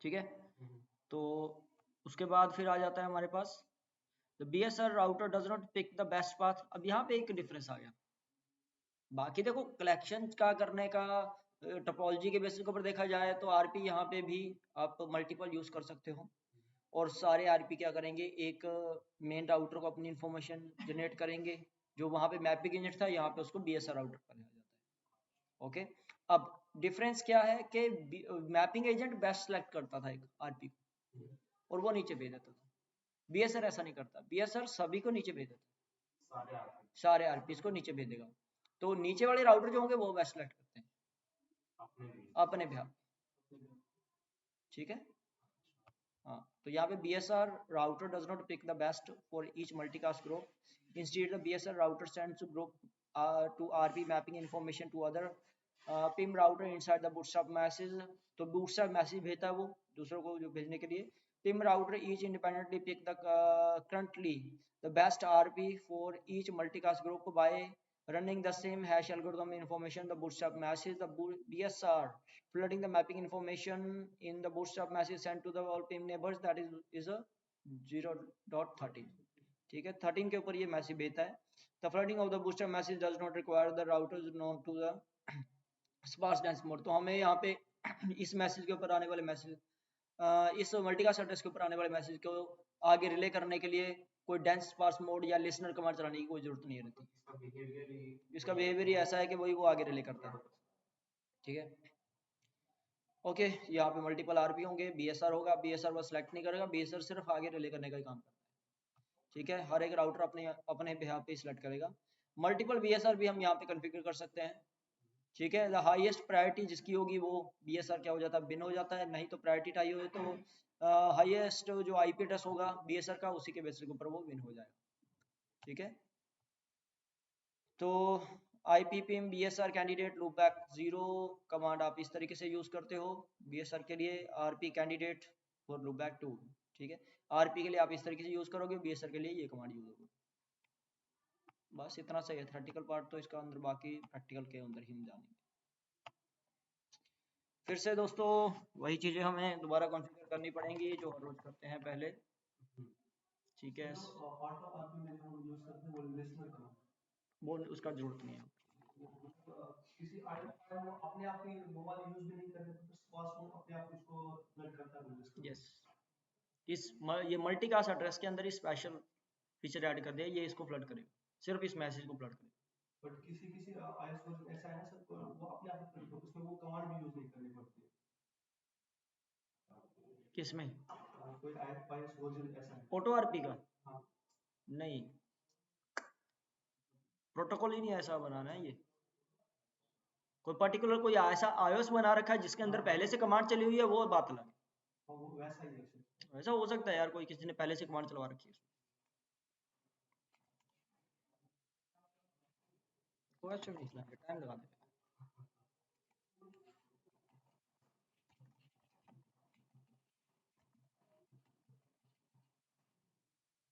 ठीक है। तो उसके बाद फिर आ जाता है हमारे पास the BSR router does not pick the best path. अब यहाँ पे एक डिफरेंस आ गया। बाकी देखो कलेक्शन का करने का टोपोलॉजी के बेसिस के ऊपर देखा जाए तो आरपी यहाँ पे भी आप मल्टीपल यूज कर सकते हो, और सारे आरपी क्या करेंगे, एक मेन राउटर को अपनी इंफॉर्मेशन जनरेट करेंगे, जो वहाँ पे मैपिंग यूनिट था यहाँ पे उसको BSR राउटर पर लिया जाता है। ओके, अब डिफरेंस क्या है कि मैपिंग एजेंट बेस्ट सेलेक्ट करता था एक आरपी को और वो नीचे भेज देता था। BSR ऐसा नहीं करता, BSR सभी को नीचे भेज देता, सारे आरपी को नीचे भेज देगा। तो नीचे वाले राउटर जो होंगे वो बेस्ट सेलेक्ट करते हैं अपने बिहार। ठीक है, हाँ। तो यहाँ पे BSR router does not pick the best for each multicast group, instead the BSR router sends to group to RP mapping information to other PIM router inside the bootstrap message. तो बूटस्ट्रैप मैसेज भेजता है वो दूसरों को जो भेजने के लिए। PIM router each independently pick the currently the best RP for each multicast group by running the same hash algorithm information the bootstrap message the BSR flooding the mapping information in the bootstrap message sent to the all pim neighbors that is a 0.13। ठीक है, 13 के ऊपर ये message भेजता है। the flooding of the bootstrap message does not require the routers known to the sparse dense mode। तो हमें यहाँ पे इस मैसेज के ऊपर आने वाले मैसेज, इस मल्टीकास्ट एड्रेस के ऊपर आने वाले मैसेज को आगे रिले करने के लिए कोई डेंस स्पार्स मोड या लिसनर कमांड चलाने की कोई जरूरत नहीं रहती। इसका बिहेवियर ही ऐसा है कि वही वो आगे रिले करता है। ठीक है, ओके। यहाँ पे मल्टीपल आरपी होंगे, BSR होगा, BSR बस सेलेक्ट नहीं करेगा, BSR सिर्फ आगे रिले करने का ही काम करता है। ठीक है, हर एक राउटर अपने अपने बिहाफ पे सिलेक्ट करेगा। मल्टीपल BSR भी हम यहाँ पे कॉन्फ़िगर कर सकते हैं। ठीक है, द हाईएस्ट प्रायोरिटी जिसकी होगी वो BSR क्या हो जाता है, बिन हो जाता है। नहीं तो प्रायोरिटी हाई हो तो हाईएस्ट जो IP एड्रेस होगा BSR का उसी के बेसिस के ऊपर वो विन हो जाएगा। ठीक है, तो IPPM BSR candidate loopback 0 command आप इस तरीके से यूज करते हो BSR के लिए, RP कैंडिडेट फॉर लूपबैक 2। ठीक है, RP के लिए आप इस तरीके से यूज करोगे, BSR के लिए ये कमांड यूज होगी। बस इतना सही है थ्योरेटिकल पार्ट तो इसका अंदर, बाकी प्रैक्टिकल के अंदर ही हम जानेंगे। फिर से दोस्तों वही चीजें हमें दोबारा कॉन्फ़िगर करनी पड़ेंगी जो हर रोज करते हैं पहले। ठीक है, वो उसका जरूरत नहीं है। किसी अपने आप ही मोबाइल यूज भी नहीं करने तो पासवर्ड अपने आप उसको फ्लड करता है। यस, ये मल्टीकास्ट एड्रेस के अंदर ही स्पेशल फीचर ऐड कर दिया, ये इसको फ्लड करेगा, सिर्फ इस मैसेज को फ्लड करेगा। बट किसी iOS वर्जन ऐसा है ना सर, वो अपने आप फ्लड करता है, उसमें वो कमांड भी यूज नहीं करनी पड़ती है। किसमें कोई iOS वर्जन ऐसा है ऑटो आरपी का? हाँ, नहीं, प्रोटोकॉल ही नहीं ऐसा बनाना है। ये कोई पर्टिकुलर कोई ऐसा iOS बना रखा है जिसके अंदर पहले से कमांड चली हुई है, वो बात अलग है। वो वैसा ही है, वैसा हो सकता है यार, कोई किसी ने पहले से कमांड चलवा रखी है, कोई अच्छा नहीं चलाएंगे, टाइम लगा देगा।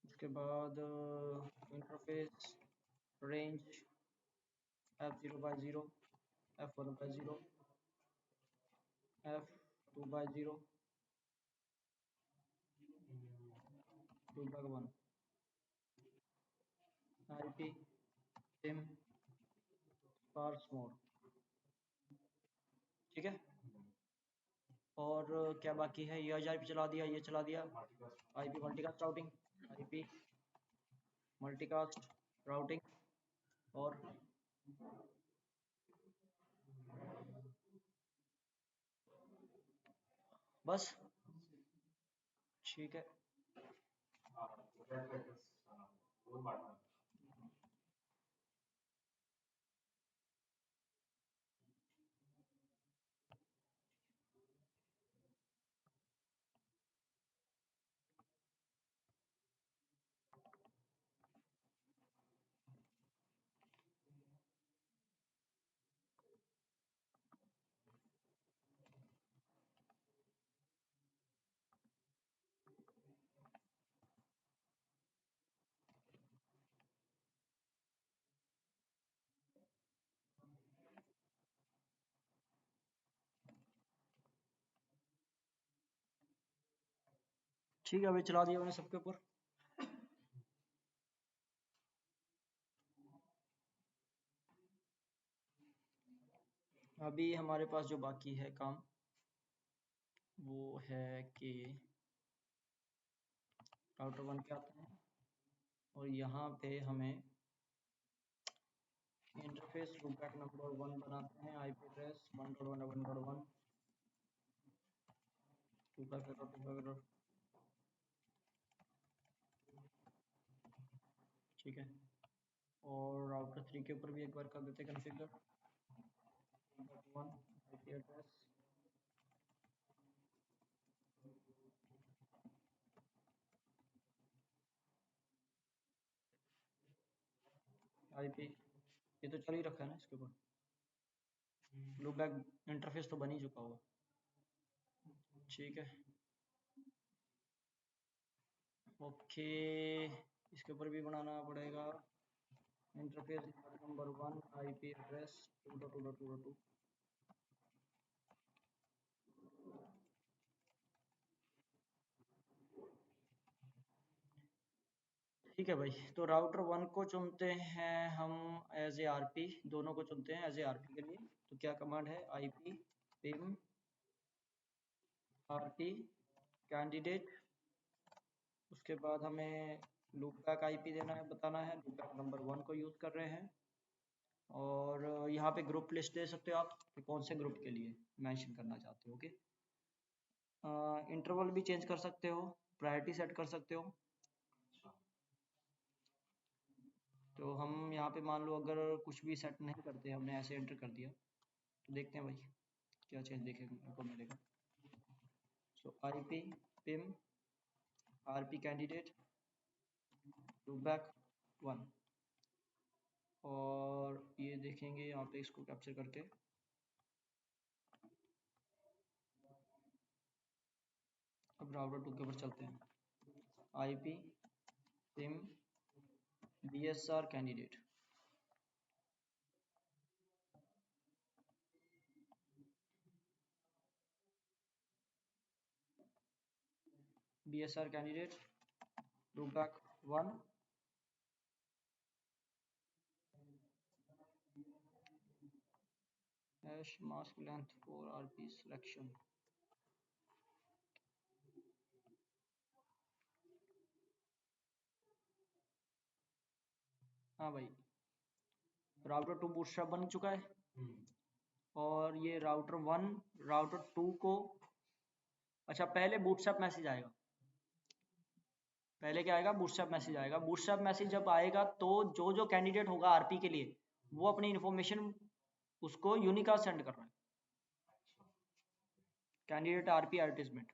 उसके बाद interface range F0/0, F1/0, F2/0, 2/1, IP PIM sparse mode. ठीक है, और क्या बाकी है, ये IP चला दिया, ये चला दिया, IP multicast routing, IP multicast routing, और बस। ठीक है, ठीक है, अभी चला दिया मैंने सबके ऊपर। अभी हमारे पास जो बाकी है काम वो है कि राउटर 1 पे आते हैं और यहाँ पे हमें इंटरफेस लूपबैक नंबर 1 बनाते हैं, आईपी एड्रेस 1.1.1.1 ठीक है। और राउटर 3 के ऊपर भी एक बार कर देते हैं कॉन्फ़िगर 1 आईपी एड्रेस आईपी, ये तो चल ही रखा है ना इसके ऊपर, लूपबैक इंटरफेस तो बन ही चुका होगा। ठीक है, ओके, इसके ऊपर भी बनाना पड़ेगा इंटरफेस नंबर 1 आईपी एड्रेस 2.2.2.2। ठीक है भाई, तो राउटर 1 को चुनते हैं हम एज ए आरपी, दोनों को चुनते हैं एज ए आरपी के लिए। तो क्या कमांड है, आईपी पिम आरपी कैंडिडेट, उसके बाद हमें लूपबैक आईपी देना है, बताना है लूपबैक नंबर 1 को यूज़ कर रहे हैं। और यहाँ पे ग्रुप लिस्ट दे सकते हो आप कि कौन से ग्रुप के लिए मेंशन करना चाहते हो। ओके, इंटरवल भी चेंज कर सकते हो, प्रायोरिटी सेट कर सकते हो। तो हम यहाँ पे मान लो अगर कुछ भी सेट नहीं करते, हमने ऐसे एंटर कर दिया, तो देखते हैं भाई क्या चेंज देखने को मिलेगा। सो IP PIM RP candidate loopback 1, और ये देखेंगे यहाँ पे इसको कैप्चर करके। अब राउटर 2 के ऊपर चलते हैं, IP Pym BSR candidate, BSR candidate loopback 1 hash mask length for RP selection. हाँ भाई, राउटर 2 बूटस्ट्रैप बन चुका है और ये राउटर 1 राउटर 2 को, अच्छा पहले बूटस्ट्रैप मैसेज आएगा, पहले क्या आएगा, बूटस्ट्रैप मैसेज आएगा। बूटस्ट्रैप मैसेज जब आएगा तो जो जो कैंडिडेट होगा आरपी के लिए वो अपनी इंफॉर्मेशन उसको यूनिकास्ट सेंड कर रहा है, कैंडिडेट आरपी एडवर्टाइजमेंट।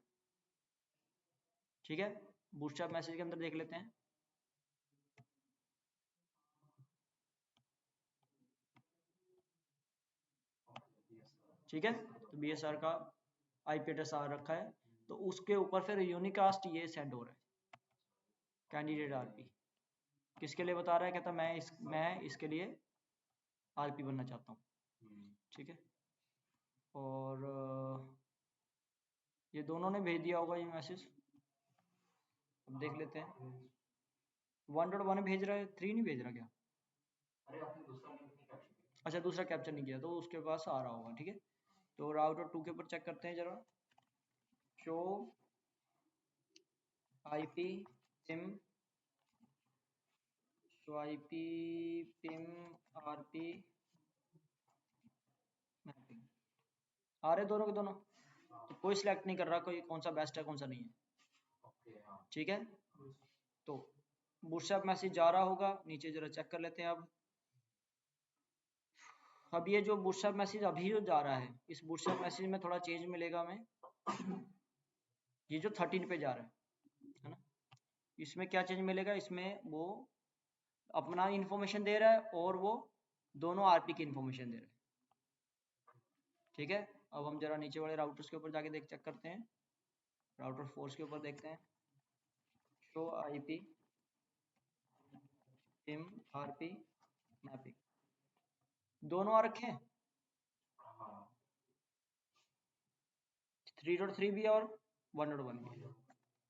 ठीक है, बूटस्ट्रैप मैसेज के अंदर देख लेते हैं। ठीक है, तो बीएसआर का आईपी एड्रेस आ रखा है, तो उसके ऊपर फिर यूनिकास्ट ये सेंड हो रहा है, कैंडिडेट आरपी किसके लिए बता रहा है, कहता मैं इसके लिए आरपी बनना चाहता हूँ। ठीक है, और ये दोनों ने भेज दिया होगा ये मैसेज, अब देख लेते हैं। 1.1 भेज रहा है, 3 नहीं भेज रहा क्या? अच्छा, दूसरा कैप्चर नहीं किया तो उसके पास आ रहा होगा। ठीक है, तो राउटर 2 के ऊपर चेक करते हैं जरा, show IP PIM, show IP PIM RP mapping, आ रहे दोनों के दोनों, तो कोई सिलेक्ट नहीं कर रहा कोई कौन सा बेस्ट है कौन सा नहीं है। ठीक है, तो बूटस्ट्रैप मैसेज जा रहा होगा नीचे, जरा चेक कर लेते हैं। अब ये जो बूटस्ट्रैप मैसेज अभी जो जा रहा है, इस बूटस्ट्रैप मैसेज में थोड़ा चेंज मिलेगा हमें। ये जो 13 पे जा रहा है ना, इसमें क्या चेंज मिलेगा, इसमें वो अपना इंफॉर्मेशन दे रहा है और वो दोनों आरपी की इंफॉर्मेशन दे रहा है। ठीक है, अब हम जरा नीचे वाले राउटर्स के ऊपर जाके देख चेक करते हैं, राउटर 4 के ऊपर देखते हैं, show IP PIM RP mapping, दोनों आ रखे हैं, 3.3 भी और 1.1 भी।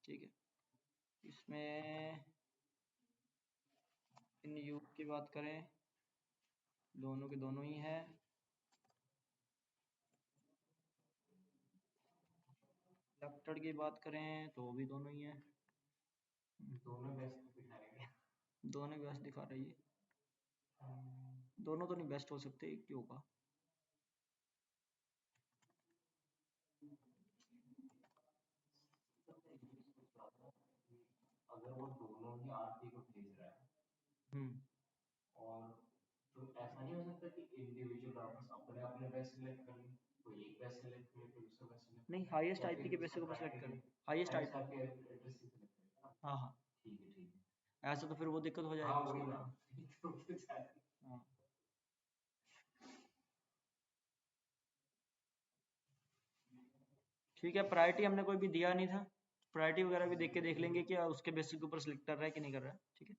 ठीक है, इसमें इन यूज की बात करें, दोनों के दोनों ही है। लेफ्टेड की बात करें तो भी दोनों ही है। दोनों बेस्ट दिखा रही है। दोनों तो नहीं बेस्ट हो सकते, एक क्यों होगा। अगर वो दोनों ही आरती को भेज रहा है और तो ऐसा नहीं हो सकता कि इंडिविजुअल राउटर्स अपने अपने बेस्ट सिलेक्ट करें, कोई एक बेस्ट सिलेक्ट करे फिर दूसरा बेस्ट सिलेक्ट नहीं, हाईएस्ट आईपी के बेस के ऊपर सिलेक्ट करें, हाईएस्ट आईपी एड्रेस ही सिलेक्ट करें। हाँ हाँ ठीक है, ऐसा तो फिर वो दिक्कत हो जाएगी। हाँ वही ना। हाँ ठीक है, प्रायोरिटी हमने कोई भी दिया नहीं था, प्रायोरिटी वगैरह भी देख के देख लेंगे कि उसके बेसिस के ऊपर सिलेक्ट कर रहा है कि नहीं कर रहा है। ठीक है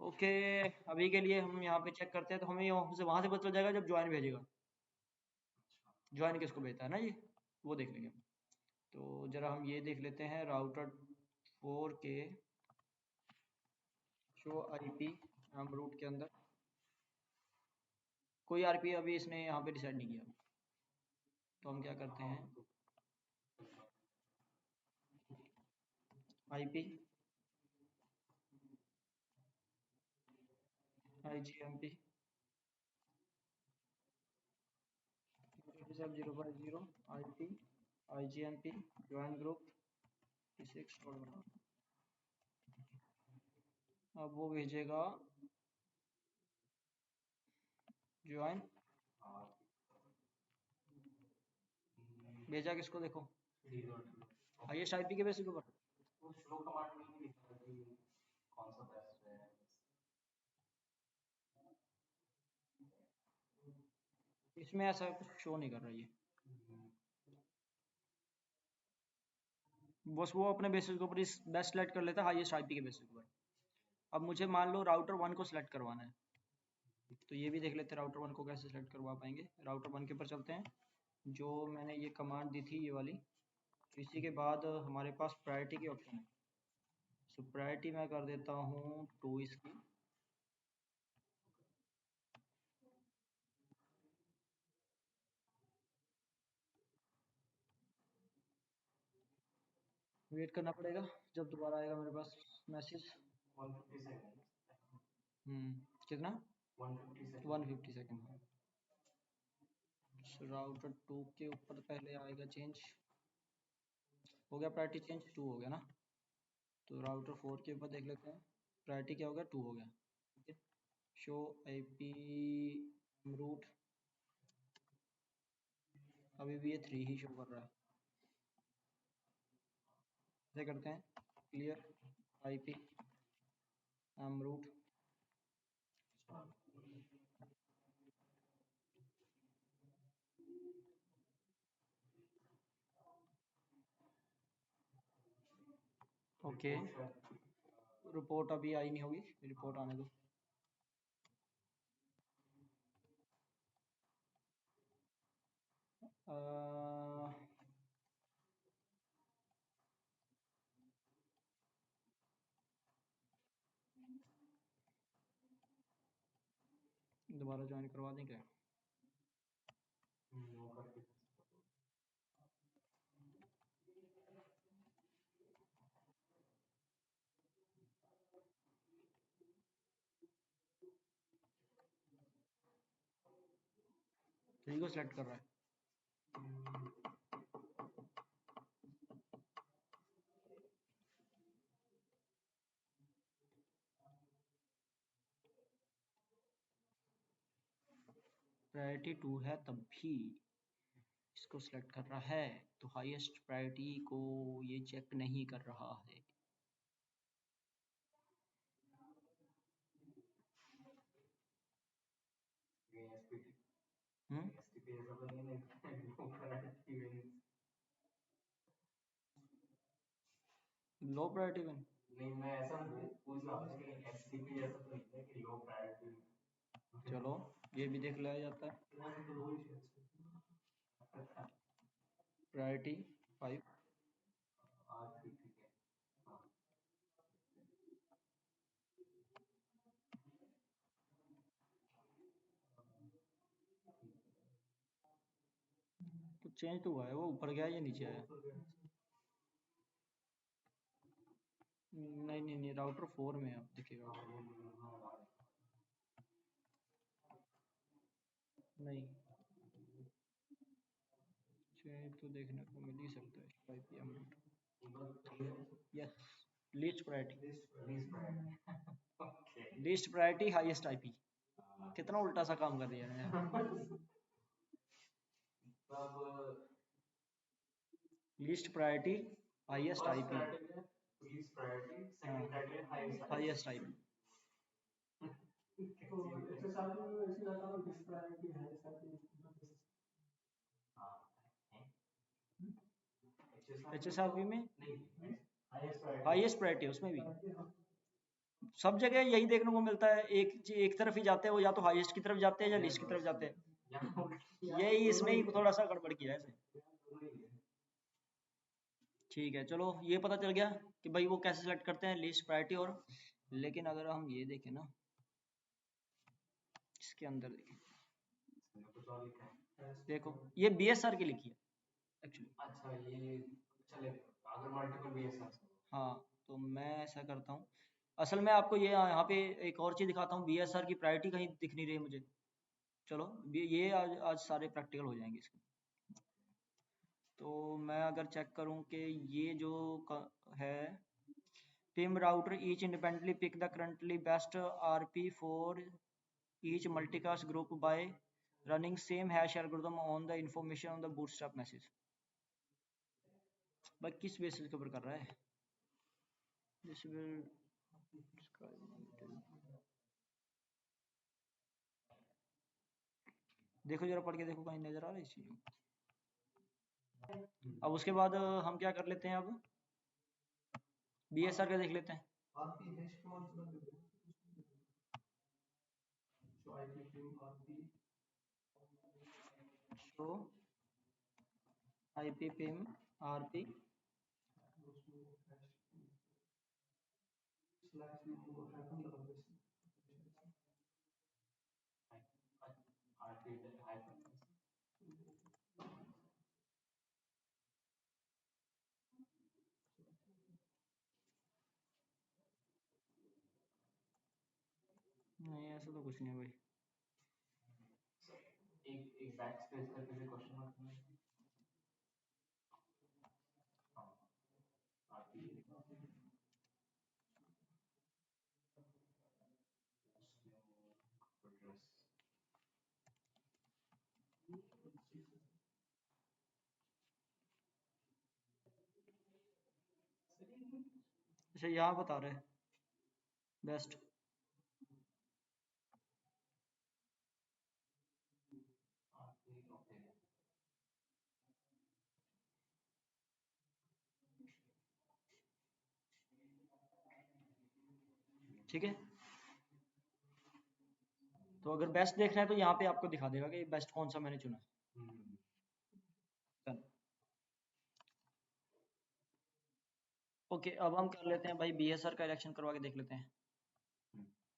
ओके, अभी के लिए हम यहाँ पे चेक करते हैं, तो हमें वहां से पता चल जाएगा जब ज्वाइन भेजेगा, ज्वाइन किसको भेजता है ना ये, वो देख लेंगे। तो जरा हम ये देख लेते हैं, राउटर 4 के शो आईपी हम रूट के अंदर कोई आरपी अभी इसने यहाँ पे डिसाइड नहीं किया, तो हम क्या करते हैं, IP IGMP 050 IP IGMP join group 56 और बना। अब वो भेजेगा ज्वाइन, भेजा किसको देखो, हाईएस्ट आईपी के बेसिस के ऊपर। वो शो कमांड में नहीं लिखा कि कौन सा बेस्ट है, इसमें ऐसा कुछ शो नहीं कर रहा है, बस वो अपने बेसिस के ऊपर इस बेस्ट सेलेक्ट कर लेता है हाईएस्ट आईपी के बेसिस के ऊपर। अब मुझे मान लो राउटर 1 को सिलेक्ट करवाना है, तो ये भी देख लेते हैं राउटर 1 को कैसे सिलेक्ट करवा पाएंगे। राउटर 1 के ऊपर चलते हैं, जो मैंने ये कमांड दी थी ये वाली, तो इसी के बाद हमारे पास प्रायोरिटी की ऑप्शन है। सो प्रायोरिटी मैं कर देता हूँ 2 इसकी, वेट करना पड़ेगा जब दोबारा आएगा मेरे पास मैसेज। 150 सेकंड, कितना 150 सेकंड। राउटर 2 के ऊपर पहले आएगा चेंज, हो गया प्रायोरिटी चेंज 2 हो गया ना। तो राउटर 4 के ऊपर देख लेते हैं, प्रायोरिटी क्या हो गया 2 हो गया। ठीक है, शो आईपी रूट, अभी भी ये 3 ही शो कर रहा है। ऐसे करते हैं, clear IP root, okay report अभी आई नहीं होगी, रिपोर्ट आने दो। दोबारा ज्वाइन करवा दें क्या, थ्री को सिलेक्ट कर रहा है। प्रायोरिटी 2 है तब भी इसको सिलेक्ट कर रहा है, तो हाईएस्ट प्रायोरिटी को ये चेक नहीं कर रहा है। लो प्रायोरिटी में नहीं, मैं ऐसा पूछ रहा हूँ कि एसटीपी ऐसा तो नहीं है कि लो प्रायोरिटी। चलो ये भी देख लिया जाता है, प्रायोरिटी 5 ठीक है। चेंज तो हुआ है, वो ऊपर गया या नीचे आया? नहीं नहीं नहीं, राउटर 4 में अब दिखेगा। नहीं, चेंज तो देखने को मिल ही सकता है। IPM yes, least priority, least priority highest IP. कितना उल्टा सा काम कर दिया है। Least priority highest IP, highest IP. HSRP में हाईएस्ट प्रायोरिटी उसमें भी सब जगह यही देखने को मिलता है। एक तरफ ही जाते हैं वो, या तो हाईएस्ट की तरफ जाते हैं या लिस्ट की तरफ जाते हैं। यही इसने ही थोड़ा सा गड़बड़ किया है इसे। ठीक है, चलो ये पता चल गया कि भाई वो कैसे सेलेक्ट करते हैं, लिस्ट प्रायोरिटी। और लेकिन अगर हम ये देखें ना, इसके अंदर देखें, देखो ये BSR की लिखी है एक्चुअली। अच्छा, ये चलेगा अगर मल्टीपल BSR। हाँ, तो मैं ऐसा करता हूँ, असल में आपको ये यहाँ पे एक और चीज़ दिखाता हूँ। BSR की प्रायोरिटी कहीं दिख नहीं रही है मुझे। चलो ये आज सारे प्रैक्टिकल हो जाएंगे इसके। तो मैं अगर चेक करूँ कि ये जो है PIM router each independently pick the currently best RP for each multicast group by running same hash algorithm on the information on the bootstrap message। भाई किस बेसिस के ऊपर कर रहा है? This will देखो जरा पढ़ के देखो, कहीं नजर आ रहा है इस चीज में। अब उसके बाद हम क्या कर लेते हैं, अब BSR का देख लेते हैं। So IP PIM RP नहीं, ऐसा तो कुछ नहीं भाई। एक बैक स्पेस करके भी क्वेश्चन मार्क में अच्छा यहाँ बता रहे हैं बेस्ट। ठीक है, तो अगर बेस्ट देखना है तो यहाँ पे आपको दिखा देगा कि बेस्ट कौन सा मैंने चुना। ओके, अब हम कर लेते हैं भाई BSR का इलेक्शन करवा के देख लेते हैं।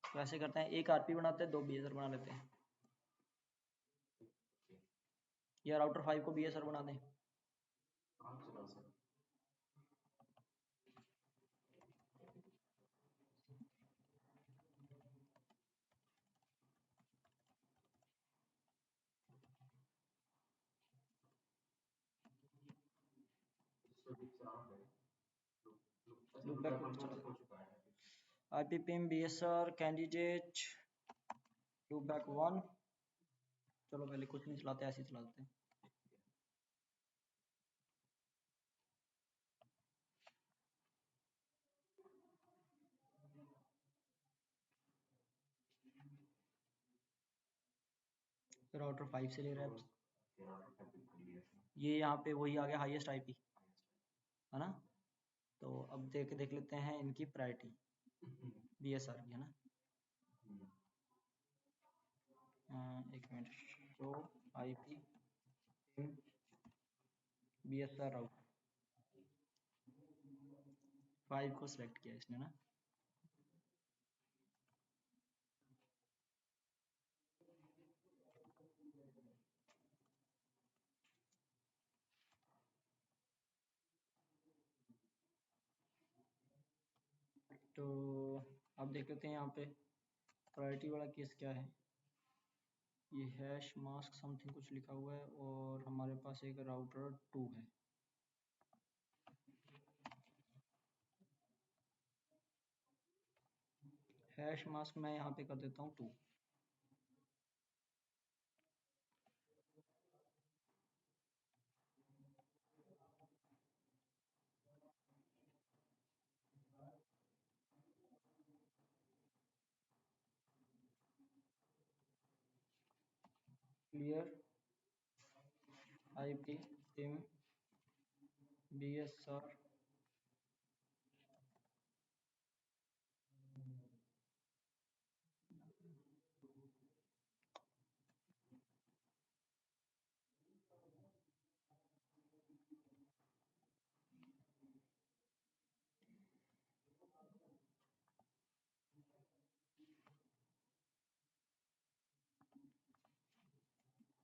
तो ऐसे करते हैं, एक RP बनाते हैं, 2 BSR बना लेते हैं, या राउटर 5 को BSR बना दें। IP PIM BSR candidate loopback 1। चलो पहले कुछ नहीं चलाते, ऐसे ही चलाते हैं। राउटर 5 से ले रहे हैं, ये यहाँ पे वही आ गया हाईएस्ट IP, है ना। तो अब देख लेते हैं इनकी प्रायोरिटी BSR की, है ना। एक minute, show IP BSR router 5 को सिलेक्ट किया इसने ना। तो आप देख लेते हैं यहाँ पे प्रायोरिटी वाला केस क्या है। ये हैश मास्क समथिंग कुछ लिखा हुआ है और हमारे पास एक राउटर 2 है। हैश मास्क मैं यहाँ पे कर देता हूँ 2। Clear IP SIM BSR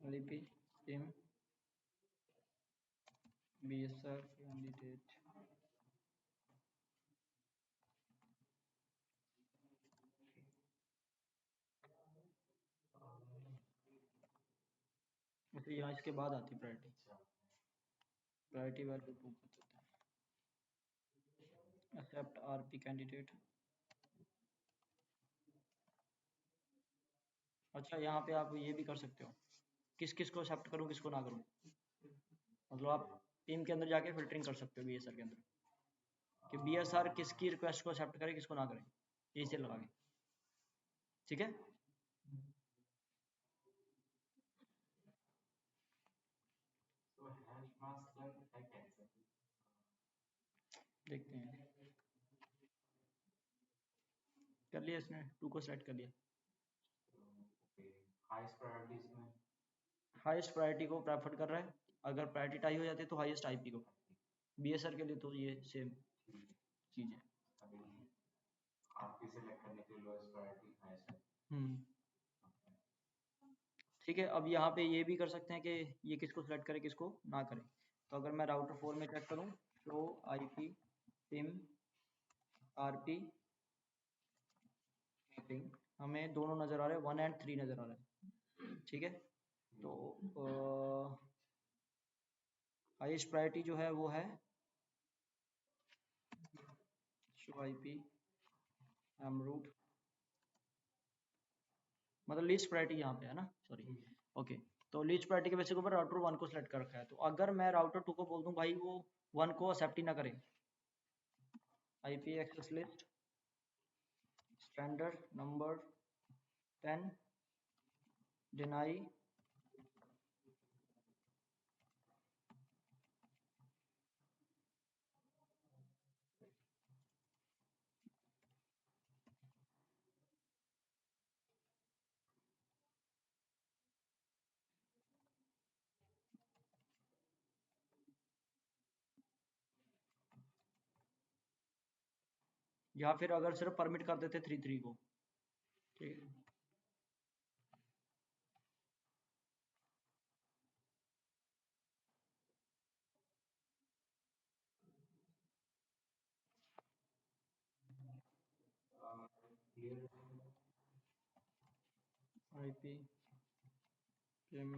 IP SIM BSR candidate. तो यहाँ इसके बाद आती है प्रायोरिटी वैल्यू 2 कर देते हैं। Except RP candidate. अच्छा यहाँ पे आप ये भी कर सकते हो, किस किस को एक्सेप्ट करूँ किसको ना करूँ। मतलब आप टीम के अंदर जाके फिल्टरिंग कर सकते हो BSR के अंदर कि BSR किसकी रिक्वेस्ट को एक्सेप्ट करे किसको ना करे, ये से लगा के। ठीक है, देखते हैं। कर लिया इसने 2 को सेलेक्ट कर लिया। हाईएस्ट प्रायोरिटी को प्रेफर कर रहा है, अगर प्रायोरिटी टाई हो जाती है तो हाईएस्ट IP को। BSR के लिए तो ये सेम चीज है। ठीक है, अब यहाँ पे ये भी कर सकते हैं कि ये किसको सेलेक्ट करे किसको ना करे। तो अगर मैं राउटर 4 में चेक करूँ show IP SIM RP mapping, हमें दोनों नज़र आ रहे हैं, 1 और 3 नज़र आ रहे हैं। ठीक है, तो हाईएस्ट प्रायोरिटी जो है वो है शो IP एमरूट, मतलब लीस्ट प्रायोरिटी यहाँ पे है ना, सॉरी। ओके, तो लीस्ट प्रायोरिटी के बेसिस के ऊपर राउटर 1 को सिलेक्ट कर रखा है। तो अगर मैं राउटर 2 को बोल दूं भाई वो 1 को एक्सेप्ट ही ना करे, IP access list standard number 10 deny, या फिर अगर सिर्फ परमिट कर देते 3 को। ठीक है, IP PIM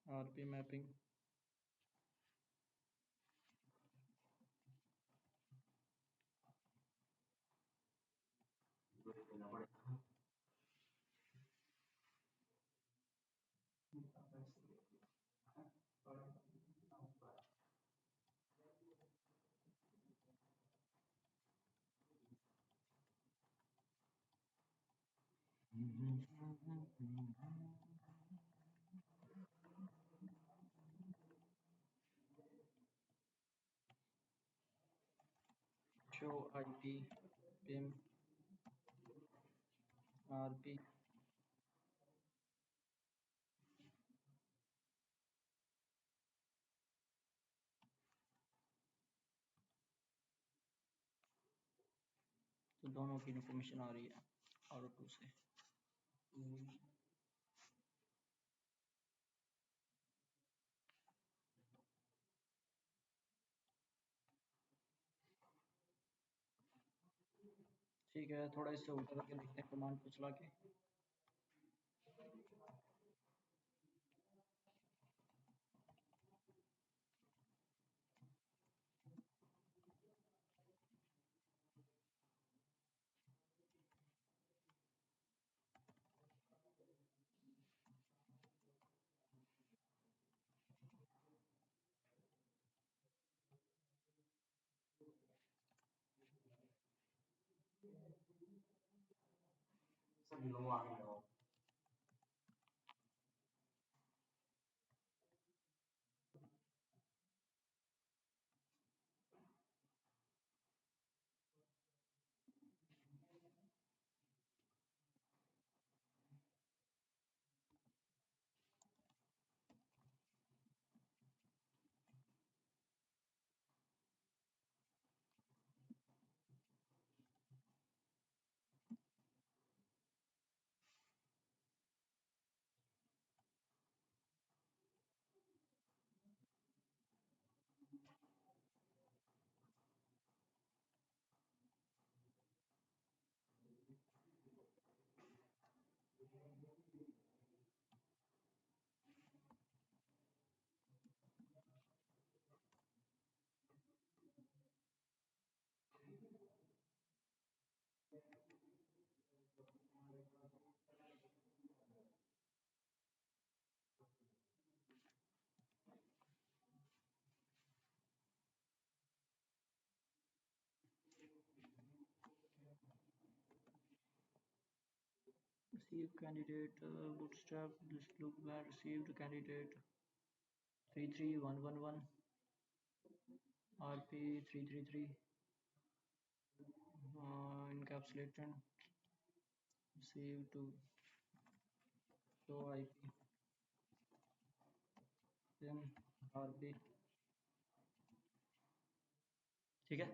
RP mapping, show IP PIM RP, तो दोनों की इन्फॉर्मेशन आ रही है R2 से। ठीक है, थोड़ा इससे उल्टा करके देखते हैं कमांड को चला के। Receive candidate bootstrap. This look where received candidate 33111 RP 333 encapsulated receive to show IP then RP। ठीक है,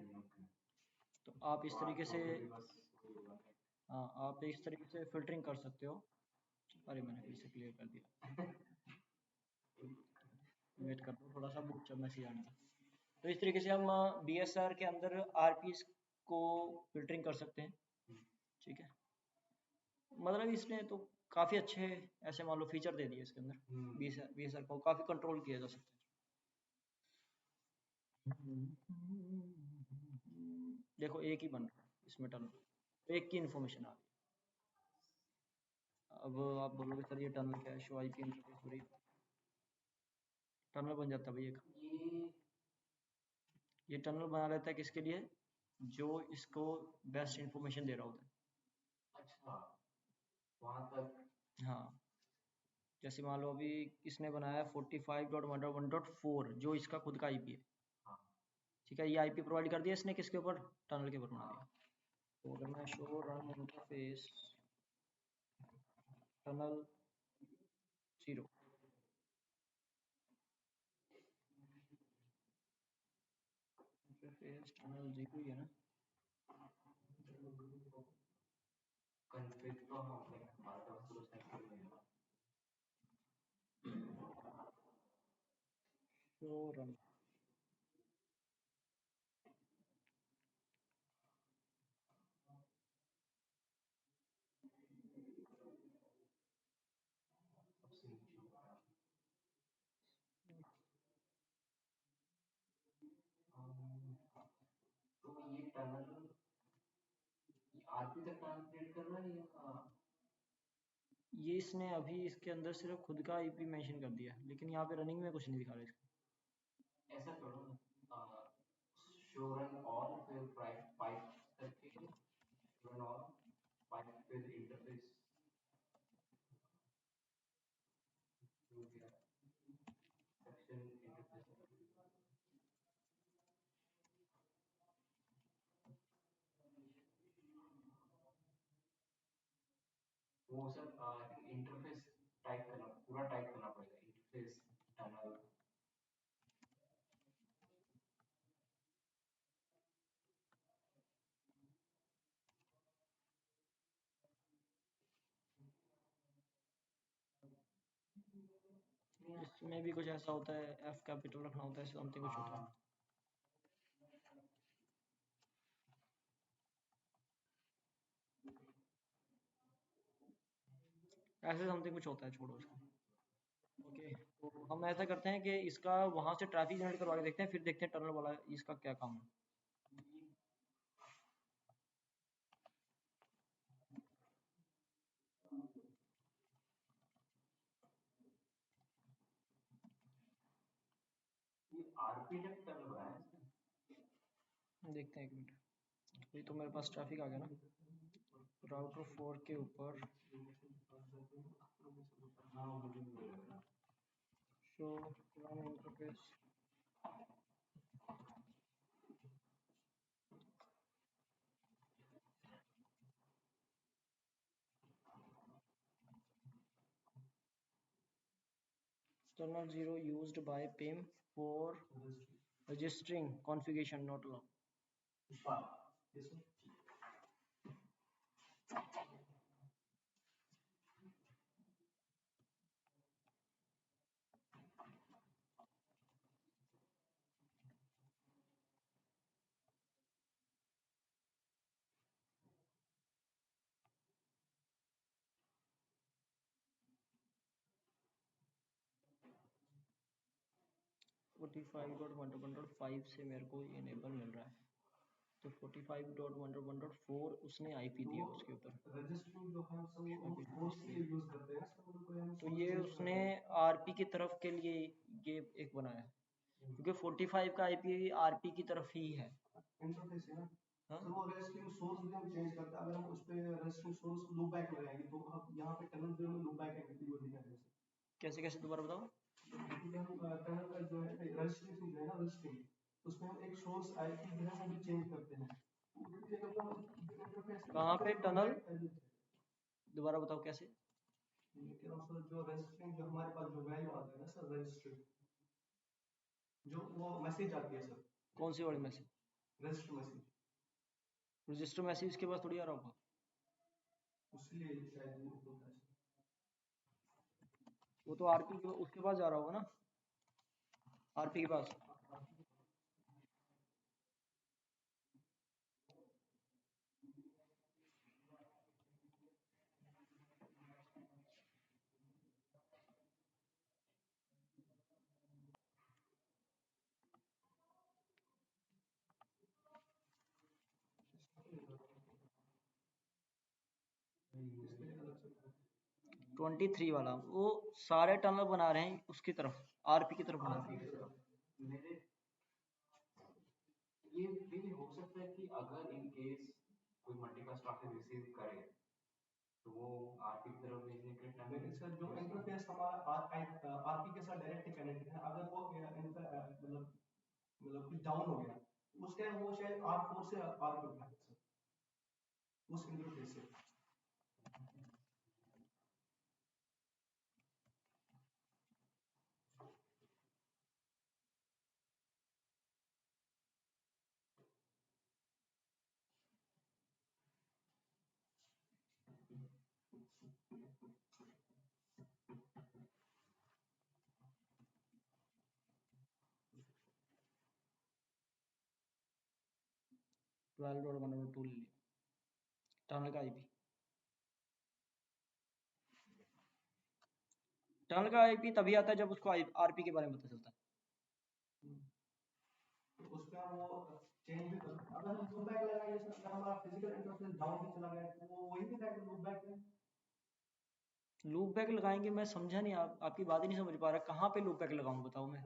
तो आप इस तरीके से, हाँ आप इस तरीके से फिल्टरिंग कर सकते हो। अरे मैंने फिर से क्लियर कर दिया, वेट कर दो थोड़ा सा, बूटस्ट्रैप मैसेज आने का। तो इस तरीके से हम BSR के अंदर RPs को फिल्टरिंग कर सकते हैं। ठीक है, मतलब इसने तो काफ़ी अच्छे ऐसे मान लो फीचर दे दिए इसके अंदर। BSR को काफ़ी कंट्रोल किया जा सकता है। देखो एक ही बन रहा है इसमें टनल, एक की इन्फॉर्मेशन आ रही है। अब आप बोलोगे सर ये टनल क्या है, शो आईपी इंटरफेस हो रही, टनल बन जाता है भाई एक। ये टनल बना लेता है किसके लिए, जो इसको बेस्ट इन्फॉर्मेशन दे रहा होता है। अच्छा, वहाँ तक। हाँ, जैसे मान लो अभी इसने बनाया 45.1.1.4 जो इसका खुद का आईपी है। हाँ। ठीक है, ये आईपी प्रोवाइड कर दिया इसने किसके ऊपर, टनल के ऊपर बना दिया। तो अगर मैं show run interface tunnel 0, interface tunnel 0 ही है ना, कंफिग तो हमारे पास तो सेट नहीं है। शो रन तो ये टनल आरपी तक ट्रांसलेट करना है या, ये इसने अभी इसके अंदर सिर्फ खुद का आईपी मेंशन कर दिया, लेकिन यहाँ पे रनिंग में कुछ नहीं दिखा रहा इसका। ऐसा करो शो रन ऑल फिर पाइप पाइप करके शो रन ऑल पाइप फिर इंटरफेस हो गया सेक्शन इंटरफेस। वो सर इंटरफेस टाइप करना, पूरा टाइप करना पड़ेगा इंटरफेस टनल। इसमें भी कुछ ऐसा होता है, एफ कैपिटल रखना होता है, समथिंग कुछ होता है। ऐसे समथिंग कुछ होता है, छोड़ो उसको। ओके, तो हम ऐसा करते हैं कि इसका वहां से ट्रैफिक जनरेट करवा के देखते हैं, फिर देखते हैं टनल वाला इसका क्या काम है। देखते हैं एक मिनट, अभी तो मेरे पास ट्रैफिक आ गया ना राउटर 4 के ऊपर। Show run interface, tunnel 0 used by PIM for registering configuration not allowed। 45.1.5 से मेरे को इनेबल मिल रहा है, तो 45.1.1.4 उसने आईपी दिया उसके ऊपर रजिस्टरिंग जो है वो सोर्स के लिए यूज करते हैं, तो ये उसने आरपी की तरफ के लिए ये एक बनाया है, क्योंकि 45 का आईपी आरपी की तरफ ही है। इंटरफेस है ना, तो वो रेस्टिंग सोर्स भी हम चेंज करते हैं। अगर हम उस पे रेस्टिंग सोर्स लूप बैक लगाएंगे तो हम यहाँ पे टनल में लूप बैक एक्टिविटी को दिखाएंगे। कैसे कैसे दोबारा बताओ। टनल का जो है रजिस्ट्रेशन जो है ना रजिस्ट्रिंग, उसमें हम एक सोर्स आईपी जो है वो भी चेंज करते हैं। कहाँ पे टनल, दोबारा बताओ कैसे। जो रजिस्ट्रिंग जो हमारे पास जो वैल्यू आता है ना सर, रजिस्ट्रिंग जो वो मैसेज आती है सर। कौन सी वाली message? Register message. Register message इसके पास थोड़ी आ रहा होगा, उसलिए शायद वो होता है। वो तो आरपी के उसके पास जा रहा होगा ना, आरपी के पास। ट्वेंटी थ्री वाला वो सारे टनल बना रहे हैं उसकी तरफ, आरपी की तरफ बना रहे हैं। ये भी हो सकता है कि अगर इन केस कोई मल्टीकास्ट ट्रैफिक रिसीव करे तो वो आरपी की तरफ भेजने के टाइम, लेकिन सर जो इंटरफेस हमारा आरपी के साथ डायरेक्टली कनेक्टेड है, अगर वो मतलब कुछ डाउन हो गया उस टाइम वो शायद R4 से आरपी उठाएगा सर उस इंटरफेस से। 12.1.2 ले लिया टनल का आईपी। टनल का आईपी तभी आता है जब उसको आरपी के बारे में पता चलता है। तो उस पे हम वो चेंज भी कर सकते हैं। अगर हम लूप बैक लगाएंगे सर, अगर हमारा फिजिकल इंटरफेस डाउन भी चला गया तो वो वही दिखाएगा लूप बैक में। लूप बैक लगाएंगे, मैं समझा नहीं, आपकी बात ही नहीं समझ पा रहा, कहाँ पे लूप बैक लगाऊं बताओ मैं।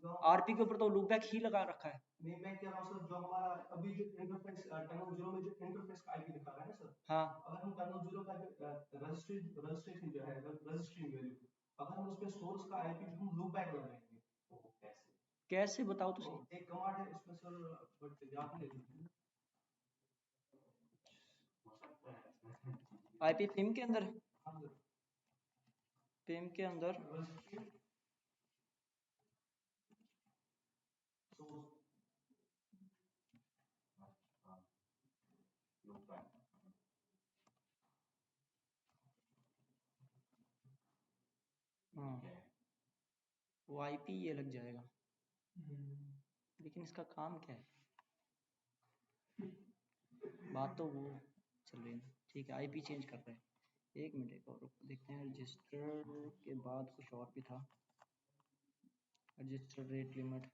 तो आरपी के ऊपर तो लूप बैक ही लगा रखा है। नहीं मैं कह रहा हूँ सर, जो हमारा अभी जो इंटरफेस टनल जीरो में जो इंटरफेस का आईपी दिखा रहा है ना सर, हाँ, अगर हम टनल जीरो का जो रजिस्ट्रेशन जो है रजिस्ट्रिंग वैल्यू, अगर हम उसमें सोर्स का आईपी हम लूप बैक लगाएंगे तो कैसे कैसे बताओ तो सही। एक कमांड है इसमें सर, बट याद नहीं। आईपी पिम के अंदर, पिम के अंदर हाँ, वो आईपी ये लग जाएगा, लेकिन इसका काम क्या है, बात तो वो चल रही है। ठीक है, आईपी चेंज कर रहे हैं, एक मिनट, एक और देखते हैं। रजिस्टर के बाद कुछ और भी था, register rate limit.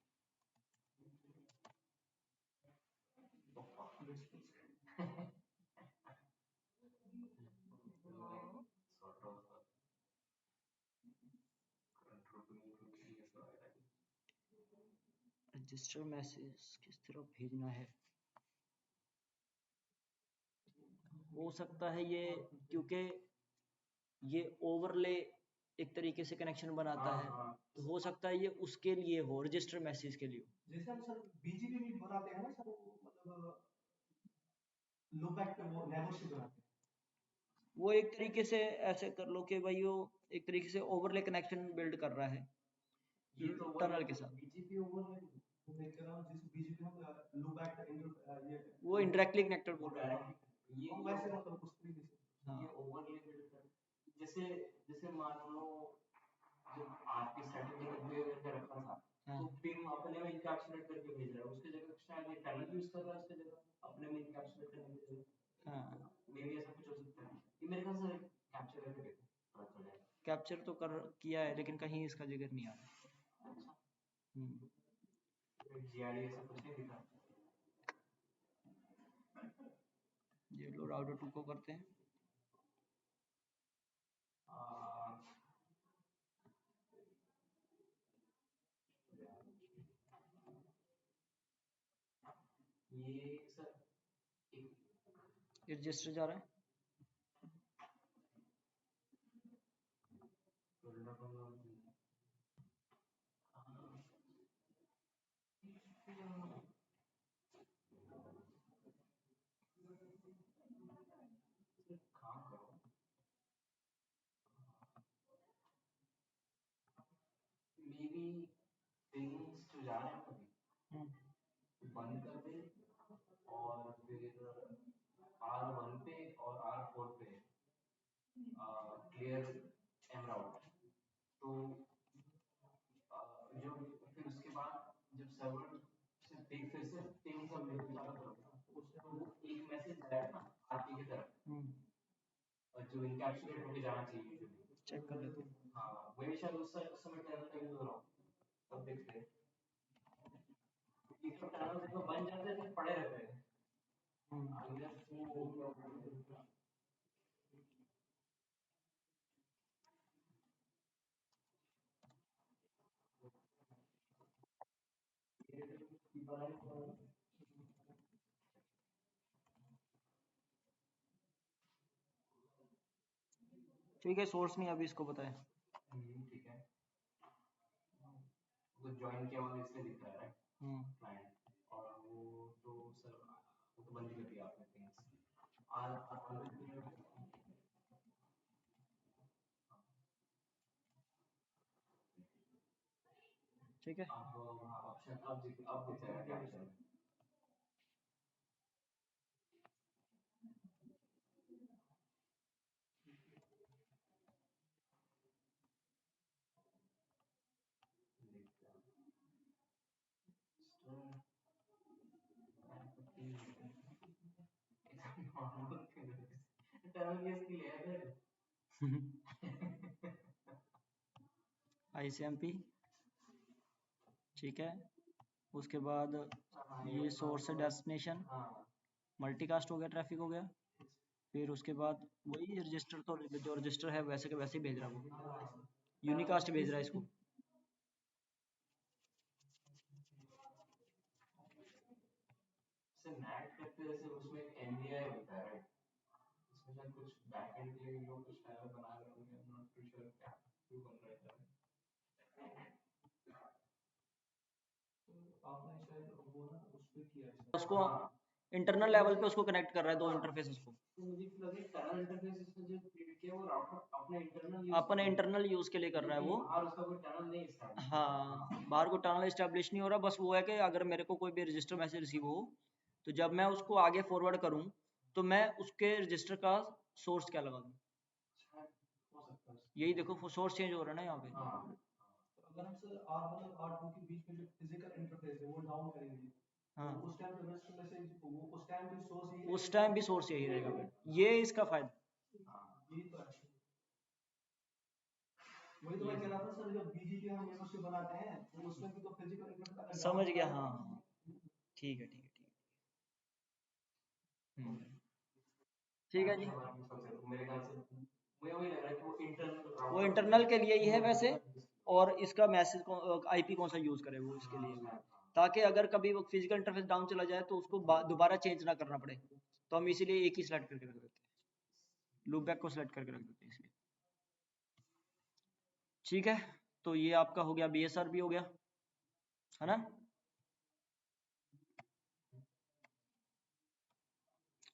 Register message किस तरह भेजना है, हो सकता है ये, क्योंकि ये ओवरले एक तरीके से कनेक्शन बनाता है, तो हो सकता है ये उसके लिए हो, रजिस्टर मैसेज के लिए हो। जैसे हम सर बीजीपी भी बनाते हैं ना सर, वो मतलब लो बैक पे वो नेगोशिएट बनाते हैं। वो एक तरीके से ऐसे कर लो कि भाई वो एक तरीके से ओवरले कनेक्शन बिल्ड कर रहा है ये तो टनल के साथ। बीजीपी ओवर है, मैं देख रहा हूँ जिस बीजीपी हम लो बैक ये वो इनडायरेक्टली कनेक्टेड बोल रहा है। ये वैसे मतलब उस तरीके से हाँ ये ओवरले बिल्ड कर, जैसे जैसे मान लो जब आपके सर्टिफिकेट में रखा था, हाँ तो पिन अपने में इनकैप्सुलेट करके भेज रहा है, उसकी जगह शायद ये टनल यूज कर रहा है, उसकी जगह अपने में इनकैप्सुलेट करने की जगह। हाँ, मे बी ऐसा कुछ हो सकता है, ये मेरे ख्याल से कैप्चर करके देखो, पता चल जाएगा। कैप्चर तो कर किया है, लेकिन कहीं इसका जिक्र नहीं आ रहा। अच्छा, हम्म, जीआरडी ऐसा कुछ नहीं दिखा। ये लो राउटर 2 को करते हैं। आ, ये सर एक ये रजिस्टर जा रहा है। काम करो, मे बी थिंग्स जो जा रहे हैं कभी हम्म, बंद कर दे, और फिर R1 पे और R4 पे क्लियर एम राउट, तो जो फिर उसके बाद जब सर्वर से फिर से पिंग सब लेके चालू करोगे, तो उसमें वो एक मैसेज जाएगा ना आरपी की तरफ, और जो इनकैप्सुलेट होके जाना चाहिए यूजुअली। चेक कर लेते हैं। हाँ वही शायद उस समय टनल का यूज हो रहा हो, तब देखते हैं। क्योंकि तो टनल देखो बन जाते हैं, फिर पड़े रहते हैं, हम्म, अनलेस वो ठीक है, सोर्स नहीं अभी इसको बताया। ठीक है। वो ज्वाइन किया हुआ इसलिए दिख रहा है हम्म, क्लाइंट, और वो तो सर वो तो बंद ही कर दिया आपने थिंग्स। आर ठीक है। अब ऑप्शन अब दिख जाएगा कैप्शन। टनल केस के लिए है ICMP, ठीक है। उसके बाद ये सोर्स है, डेस्टिनेशन, हाँ मल्टीकास्ट हो गया, ट्रैफिक हो गया। फिर उसके बाद वही रजिस्टर, तो जो रजिस्टर है वैसे के वैसे ही भेज रहा है वो, यूनिकास्ट भेज रहा है इसको। से नैट करते जैसे उसमें एक एमडीआई होता है राइट, इसमें शायद कुछ बैकएंड के लिए लोग कुछ टाइप बना रहे होंगे, I am not too sure क्या क्यों बन रहा है। तो आपने शायद वो ना उस पे किया है शायद। उसको हाँ इंटरनल लेवल पे उसको कनेक्ट कर रहा है, दो इंटरफेसेस को। तो मुझे लगे टनल इंटरफेस से जो क्रिएट किया वो राउटर अपने इंटरनल यूज के अपने लिए, इंटरनल यूज के लिए कर रहा है वो। बाहर उसका कोई टनल नहीं इस्तेमाल। हाँ, बाहर को टनल इस्टेब्लिश नहीं हो रहा, बस वो है कि अगर मेरे को कोई भी रजिस्टर मैसेज रिसीव हो, तो जब मैं उसको आगे फॉरवर्ड करूं, तो मैं उसके रजिस्टर का सोर्स क्या लगा दूं। शायद हो सकता है। यही देखो, सोर्स चेंज हो रहा है ना यहाँ पे। हाँ तो अगर हम सर R1 और R2 के बीच में जो फिजिकल इंटरफेस है वो डाउन करेंगे, हाँ, तो उस टाइम पे वेस्ट मैसेज वो उस टाइम भी सोर्स यही उस टाइम भी सोर्स यही रहेगा फिर, ये इसका फायदा। हाँ ये तो वही तो मैं कह रहा था सर, जब बीजीपी हम मेंबरशिप बनाते हैं तो उसमें भी तो फिजिकल इंटरेस्ट समझ गया, हाँ हाँ, ठीक है ठीक है ठीक है। ठीक है जी, मेरे ख्याल से मुझे वही लग रहा है कि वो इंटरनल वो इंटरनल के लिए ही है वैसे, और इसका मैसेज आईपी कौन सा यूज करे वो इसके लिए, ताकि अगर कभी वो फिजिकल इंटरफेस डाउन चला जाए तो उसको दोबारा चेंज ना करना पड़े, तो हम इसीलिए एक ही सेलेक्ट करके रख देते हैं, लूपबैक को सेलेक्ट करके रख देते हैं इसलिए। ठीक है, तो ये आपका हो गया, बीएसआर भी हो गया है ना।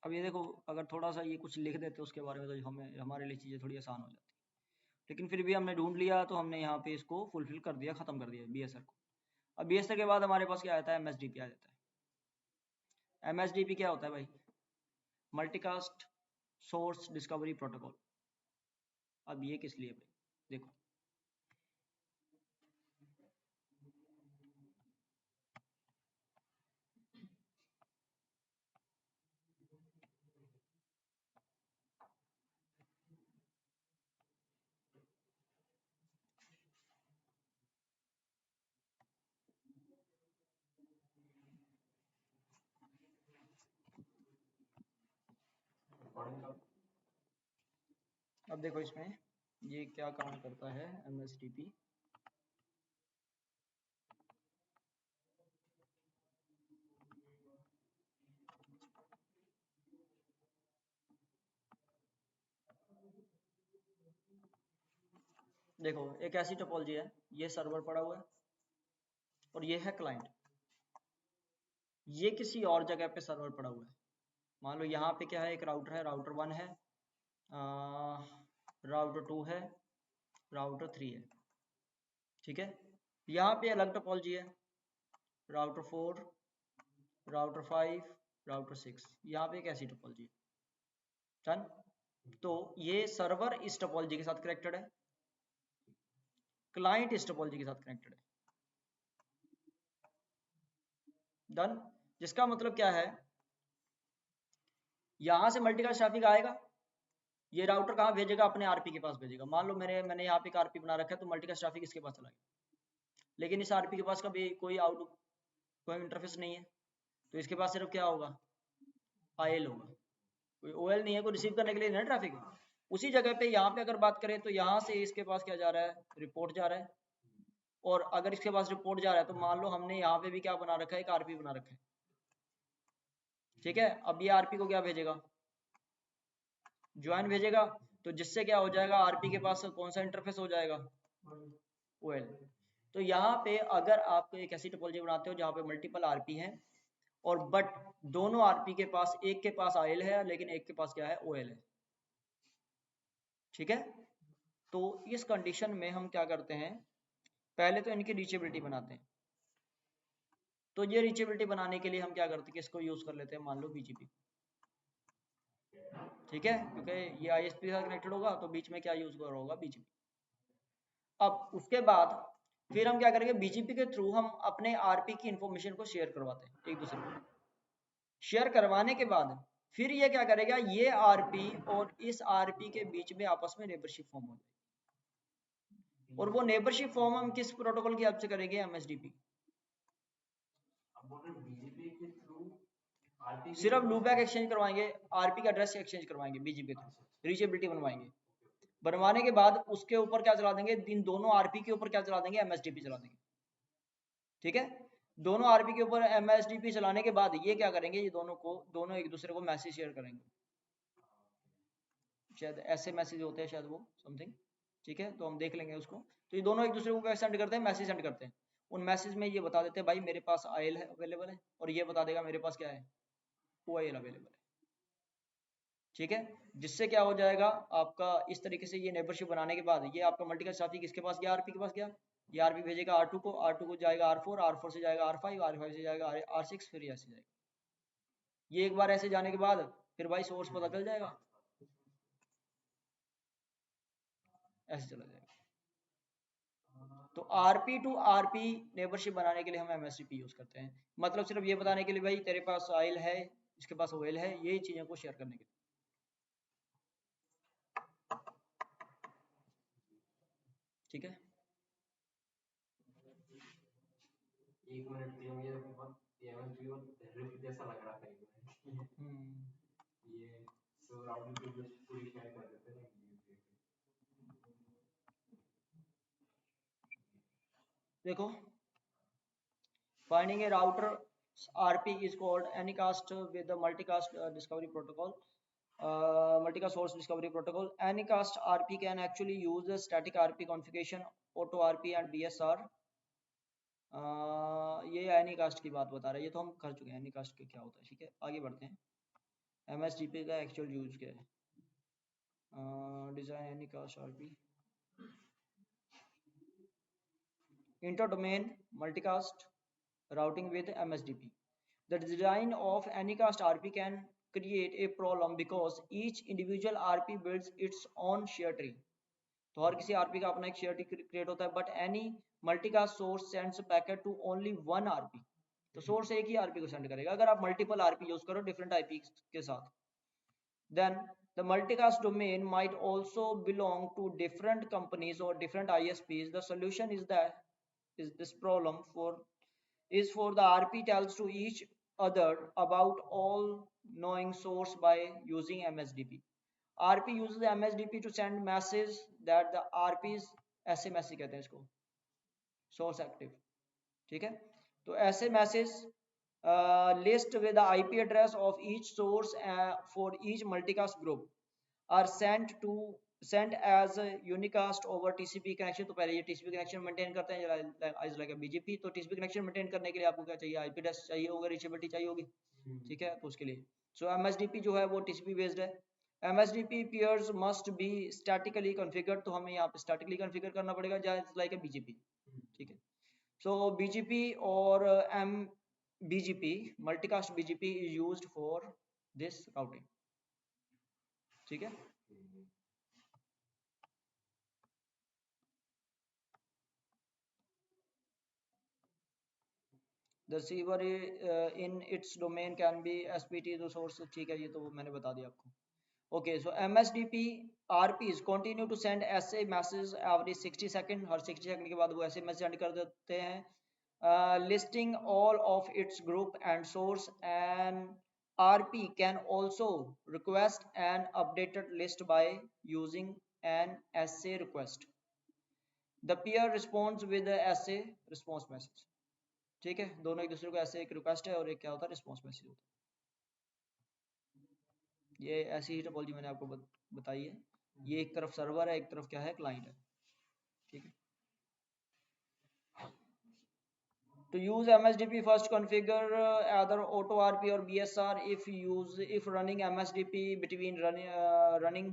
अब ये देखो, अगर थोड़ा सा ये कुछ लिख देते उसके बारे में तो हमें हमारे लिए चीज़ें थोड़ी आसान हो जाती, लेकिन फिर भी हमने ढूंढ लिया तो हमने यहाँ पे इसको फुलफिल कर दिया, खत्म कर दिया बीएसआर को। अब बीएसआर के बाद हमारे पास क्या आता है, एमएसडीपी आ जाता है। एमएसडीपी क्या होता है भाई, मल्टीकास्ट सोर्स डिस्कवरी प्रोटोकॉल। अब ये किस लिए भाई, देखो अब देखो इसमें ये क्या काम करता है एमएसडीपी। देखो एक ऐसी टोपोलॉजी है, ये सर्वर पड़ा हुआ है और ये है क्लाइंट, ये किसी और जगह पे सर्वर पड़ा हुआ है। मान लो यहाँ पे क्या है, एक राउटर है, राउटर 1 है, राउटर 2 है, राउटर 3 है, ठीक है। यहाँ पे अलग टोपोलॉजी है, राउटर 4, राउटर 5, राउटर 6, यहाँ पे एक ऐसी टोपोलॉजी है। डन। तो ये सर्वर इस टोपोलॉजी के साथ कनेक्टेड है, क्लाइंट इस टोपोलॉजी के साथ कनेक्टेड है। डन। जिसका मतलब क्या है, यहां से मल्टीकास्ट ट्रैफिक आएगा, ये राउटर कहाँ भेजेगा, अपने आरपी के पास भेजेगा। मान लो मैंने यहाँ पे एक आरपी बना रखा है, तो मल्टीकास्ट ट्रैफिक इसके पास चला गया, लेकिन इस आरपी के पास कभी कोई इंटरफेस नहीं है, तो इसके पास सिर्फ क्या होगा, आईएल होगा, कोई ओएल नहीं है, कोई रिसीव करने के लिए नहीं ट्रैफिक। उसी जगह पे यहाँ पे अगर बात करें तो यहाँ से इसके पास क्या जा रहा है, रिपोर्ट जा रहा है, और अगर इसके पास रिपोर्ट जा रहा है तो मान लो हमने यहाँ पे भी क्या बना रखा है, एक आरपी बना रखा है, ठीक है। अब ये आरपी को क्या भेजेगा, ज्वाइन भेजेगा, तो जिससे क्या हो जाएगा, आरपी के पास कौन सा इंटरफेस हो जाएगा, ओएल। तो यहाँ पे अगर आप एक ऐसी टोपोलॉजी बनाते हो जहाँ पे मल्टीपल आरपी हैं, और बट दोनों आरपी के पास, एक के पास आईएल है लेकिन एक के पास क्या है, ओएल है, ठीक है। तो इस कंडीशन में हम क्या करते हैं, पहले तो इनकी रीचेबिलिटी बनाते हैं। तो ये रीचेबिलिटी बनाने के लिए हम क्या करते हैं, किसको यूज कर लेते हैं, मान लो बीजीपी, ठीक है, क्योंकि ये आईएसपी के साथ कनेक्टेड होगा तो बीच में क्या यूज कर रहा होगा, बीजीपी। अब उसके बाद फिर हम क्या करेंगे, बीजीपी के थ्रू हम अपने आरपी की इंफॉर्मेशन को शेयर करवाते हैं एक दूसरे को। शेयर करवाने के बाद फिर ये क्या करेगा, ये आरपी और इस आरपी के बीच में आपस में नेबरशिप फॉर्म हो जाएगी, और वो नेबरशिप फॉर्म हम किस प्रोटोकॉल की हेल्प से करेंगे, एमएसडीपी। सिर्फ लूपबैक एक्सचेंज करवाएंगे, आरपी का एड्रेस एक्सचेंज करवाएंगे बीजीपी के थ्रू, रीचेबिलिटी बनवाएंगे। बनवाने के बाद उसके ऊपर क्या चला देंगे, इन दोनों आरपी के ऊपर क्या चला देंगे, एमएसडीपी चला देंगे, ठीक है। दोनों आरपी के ऊपर एमएसडीपी चलाने के बाद ये क्या करेंगे, ये दोनों एक दूसरे को मैसेज शेयर करेंगे, शायद ऐसे मैसेज होते हैं शायद वो समथिंग, ठीक है, तो हम देख लेंगे उसको। तो ये दोनों एक दूसरे को क्या सेंड करते हैं, मैसेज सेंड करते हैं। उन मैसेज में ये बता देते हैं भाई मेरे पास आयल है अवेलेबल है, और ये बता देगा मेरे पास क्या है, ओआईएल अवेलेबल है, ठीक है। जिससे क्या हो जाएगा आपका, इस तरीके से ये नेबरशिप बनाने के बाद ये आपका मल्टीकास्ट ट्रैफिक किसके पास गया, आरपी के पास गया, ये आरपी भेजेगा आर2 को, आर2 को जाएगा आर4, आर4 से जाएगा आर5, आर5 से जाएगा आर6, फिर ऐसे जाएगा। ये एक बार ऐसे जाने के बाद फिर भाई सोर्स पता चल जाएगा, ऐसे चला जाएगा। तो आरपी टू आरपी नेबरशिप बनाने के लिए हम एमएसडीपी यूज करते हैं, मतलब सिर्फ ये बताने के लिए भाई तेरे पास ऑयल है, इसके पास ओएल है, यही चीजों को शेयर करने के लिए। ठीक है। 1 मिनट के लिए मुझे बहुत रिप जैसा लग रहा था 1 मिनट। ये सो राउटिंग टेबल पूरी शेयर कर देते हैं। देखो, finding a router RP is called Anycast with the multicast discovery protocol. Multicast source discovery protocol. Anycast RP can actually use the static RP configuration, auto RP and BSR. ये Anycast की बात बता रहा है, ये तो हम कर चुके हैं Anycast के क्या होता है। ठीक है, आगे बढ़ते हैं। MSDP का एक्चुअल यूज क्या है? Design Anycast RP, inter-domain multicast routing with MSDP. The design of Anycast RP can create a problem because each individual RP builds its own share tree. तो हर किसी RP का अपना एक share tree create होता है, but any multicast source sends packet to only one RP. तो source एक ही RP को send करेगा। अगर आप multiple RP use करो different IP के साथ, then the multicast domain might also belong to different companies or different ISPs. The solution is this problem is for the RP tells to each other about all knowing source by using MSDP. RP uses MSDP to send message that the RPs ऐसे message कहते हैं इसको, source active। ठीक है, तो ऐसे message list with the IP address of each source for each multicast group are sent as a unicast over TCP connection। तो पहले ये TCP connection maintain करते हैं as like a BGP। तो TCP connection maintain करने के लिए आपको क्या चाहिए? IP address चाहिए होगा, reachability चाहिए होगी। ठीक है, तो उसके लिए so MSDP जो है वो TCP based है। MSDP peers must be statically configured, तो हमें यहाँ पे statically configure करना पड़ेगा just like a BGP। ठीक है, so BGP or BGP, multicast BGP is used for this routing। ठीक है, the receiver in its domain can be SPT to source। ठीक है, ये तो मैंने बता दिया आपको। Okay, so MSDP RPs continue to send SA messages every 60 seconds। Her 60 second के बाद वो ऐसे मैसेज सेंड कर देते हैं listing all of its group and source, and RP can also request an updated list by using an SA request। The peer responds with the SA response message। ठीक है, दोनों एक दूसरे को ऐसे एक रिक्वेस्ट है और एक क्या होता है रिस्पॉन्स मैसेज होता है। ये ऐसी ही टोपोलॉजी मैंने आपको बताई है। ये एक तरफ सर्वर है, एक तरफ क्या है क्लाइंट है। ठीक है, to use MSDP first configure either auto RP or BSR। if running MSDP between running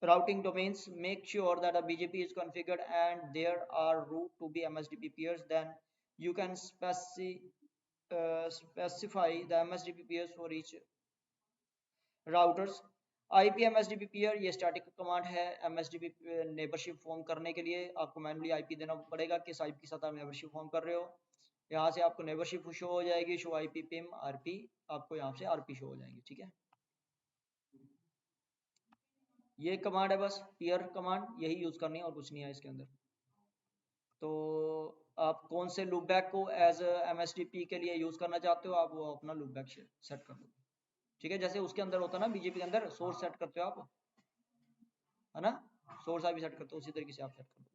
routing domains, make sure that a BGP is configured and there are route to be MSDP peers, then you can specify the MSDP peers for each routers। IP MSDP peer ये static command है। MSDP neighbourship form करने के लिए आपको manually IP देना पड़ेगा, किस IP के साथ आप नेबरशिप फॉर्म कर रहे हो। यहाँ से आपको नेबरशिप शो हो जाएगी, शो IP PIM RP, आपको यहाँ से RP शो हो जाएंगे। ठीक है, ये कमांड है बस, peer कमांड, यही यूज करनी है और कुछ नहीं है इसके अंदर। तो आप कौन से लूप बैक को एज MSDP के लिए यूज करना चाहते हो, आप वो अपना लूप बैक सेट कर दो। ठीक है, जैसे उसके अंदर होता है ना BGP के अंदर सोर्स सेट करते हो आप, है ना, सोर्स IP सेट करते हो, उसी तरीके से आप सेट कर दो।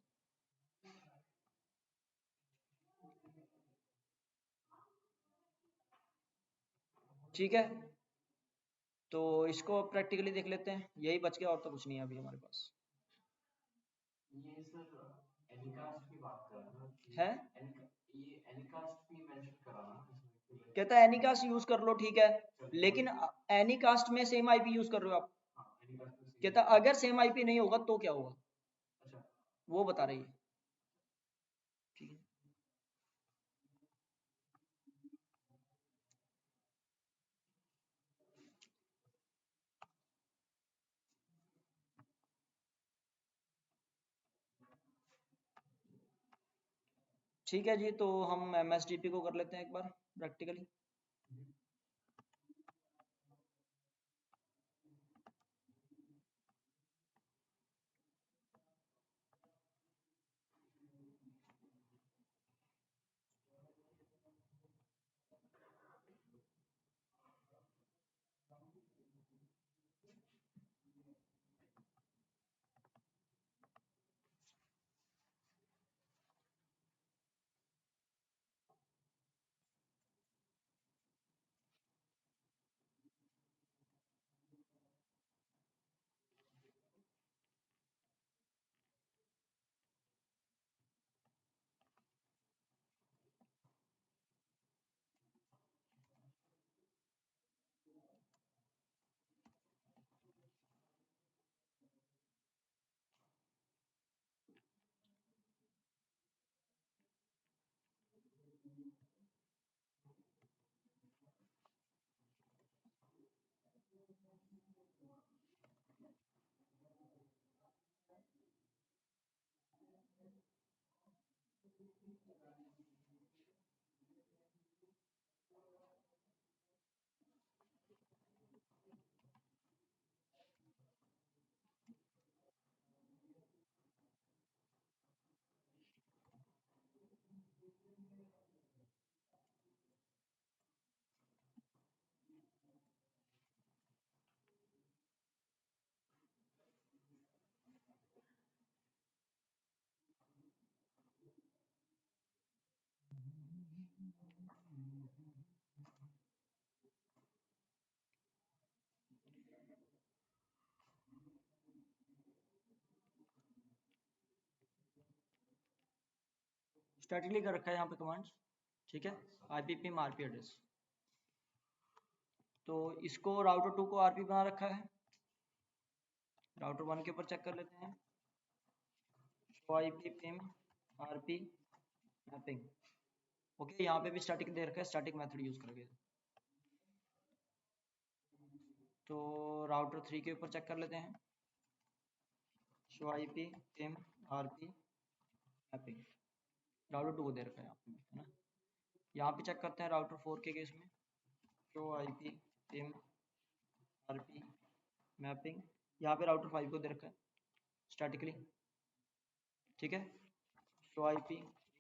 ठीक है, तो इसको प्रैक्टिकली देख लेते हैं, यही बच गया और तो कुछ नहीं है अभी हमारे पास। ये सर एनिकास्ट की बात कर रहा है, ये एनिकास्ट भी मेंशन करा ना, कहता है एनीकास्ट यूज कर लो। ठीक है, लेकिन एनीकास्ट में सेम IP यूज कर रहे हो आप। कहता अगर सेम IP नहीं होगा तो क्या होगा, अच्छा वो बता रही है। ठीक है, ठीक है जी, तो हम MSDP को कर लेते हैं एक बार प्रैक्टिकली। स्टैटिकली कर रखा है यहाँ पे कमांड्स, ठीक है, IPPIM RP एड्रेस। तो इसको राउटर 2 को RP बना रखा है, राउटर 1 के ऊपर चेक कर लेते हैं, IPPIM RP मैपिंग। ओके, यहाँ पे भी स्टैटिक दे रखा है, स्टैटिक मेथड यूज करेंगे। तो राउटर 3 के ऊपर चेक कर लेते हैं, IPPIM RP मैपिंग, राउटर 2 को दे रखा है यहाँ पे, है ना। यहाँ पे चेक करते हैं राउटर 4 के केस में, IPPIM RP मैपिंग, यहाँ पे राउटर 5 को दे रखा है स्टैटिकली, ठीक है। IP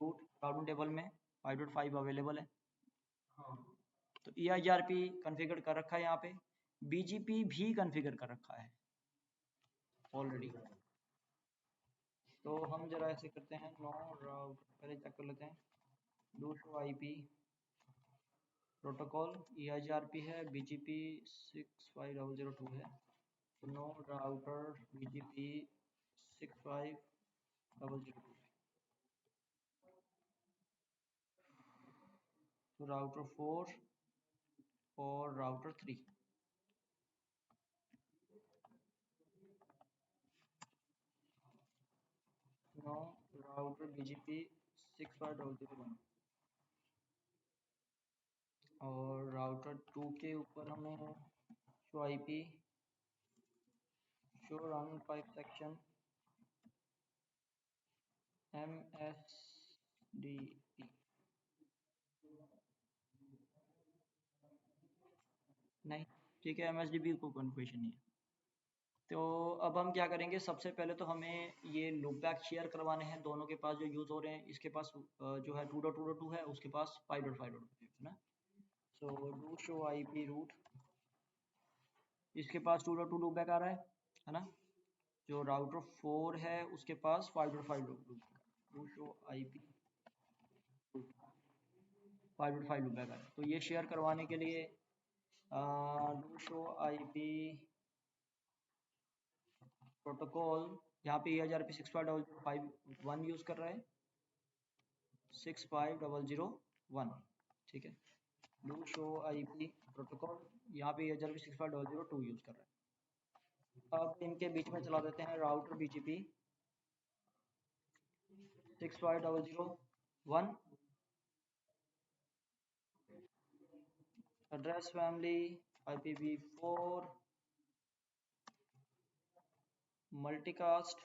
रूट राउटिंग टेबल में 5.5 अवेलेबल है, तो EIGRP कॉन्फ़िगर कर रखा है यहाँ पे, BGP भी कॉन्फ़िगर कर रखा है ऑलरेडी। तो हम जरा ऐसे करते हैं, नो राउट पहले चेक कर लेते हैं, do show IP protocol EIGRP है, BGP 65002 है, तो नो राउटर BGP 65002। तो राउटर 4 और राउटर 3, नो राउटर BGP 65001, और राउटर 2 के ऊपर हमें show IP show run pipe section MSDP, नहीं, ठीक है, MSDP को कन्फर्मेशन नहीं है। तो अब हम क्या करेंगे, सबसे पहले तो हमें ये लूप बैक शेयर करवाने हैं, दोनों के पास जो यूज़ हो रहे हैं, इसके पास जो है 2.2.2 है, उसके पास 5.5.5 है ना। So do show IP route, इसके पास 2.2 लूप बैक आ रहा है ना। जो राउटर 4 है उसके पास 5.5 loop back, do show IP 5.5 loop back आ रहा है। तो ये शेयर करवाने के लिए डू शो IP प्रोटोकॉल, यहाँ पे EIGRP 65001 यूज़ कर रहा है, 65001, ठीक है। डू शो IP प्रोटोकॉल, यहाँ पे EIGRP 65002 यूज़ कर रहा है। अब इनके बीच में चला देते हैं router BGP 65001, address family IPv4 multicast,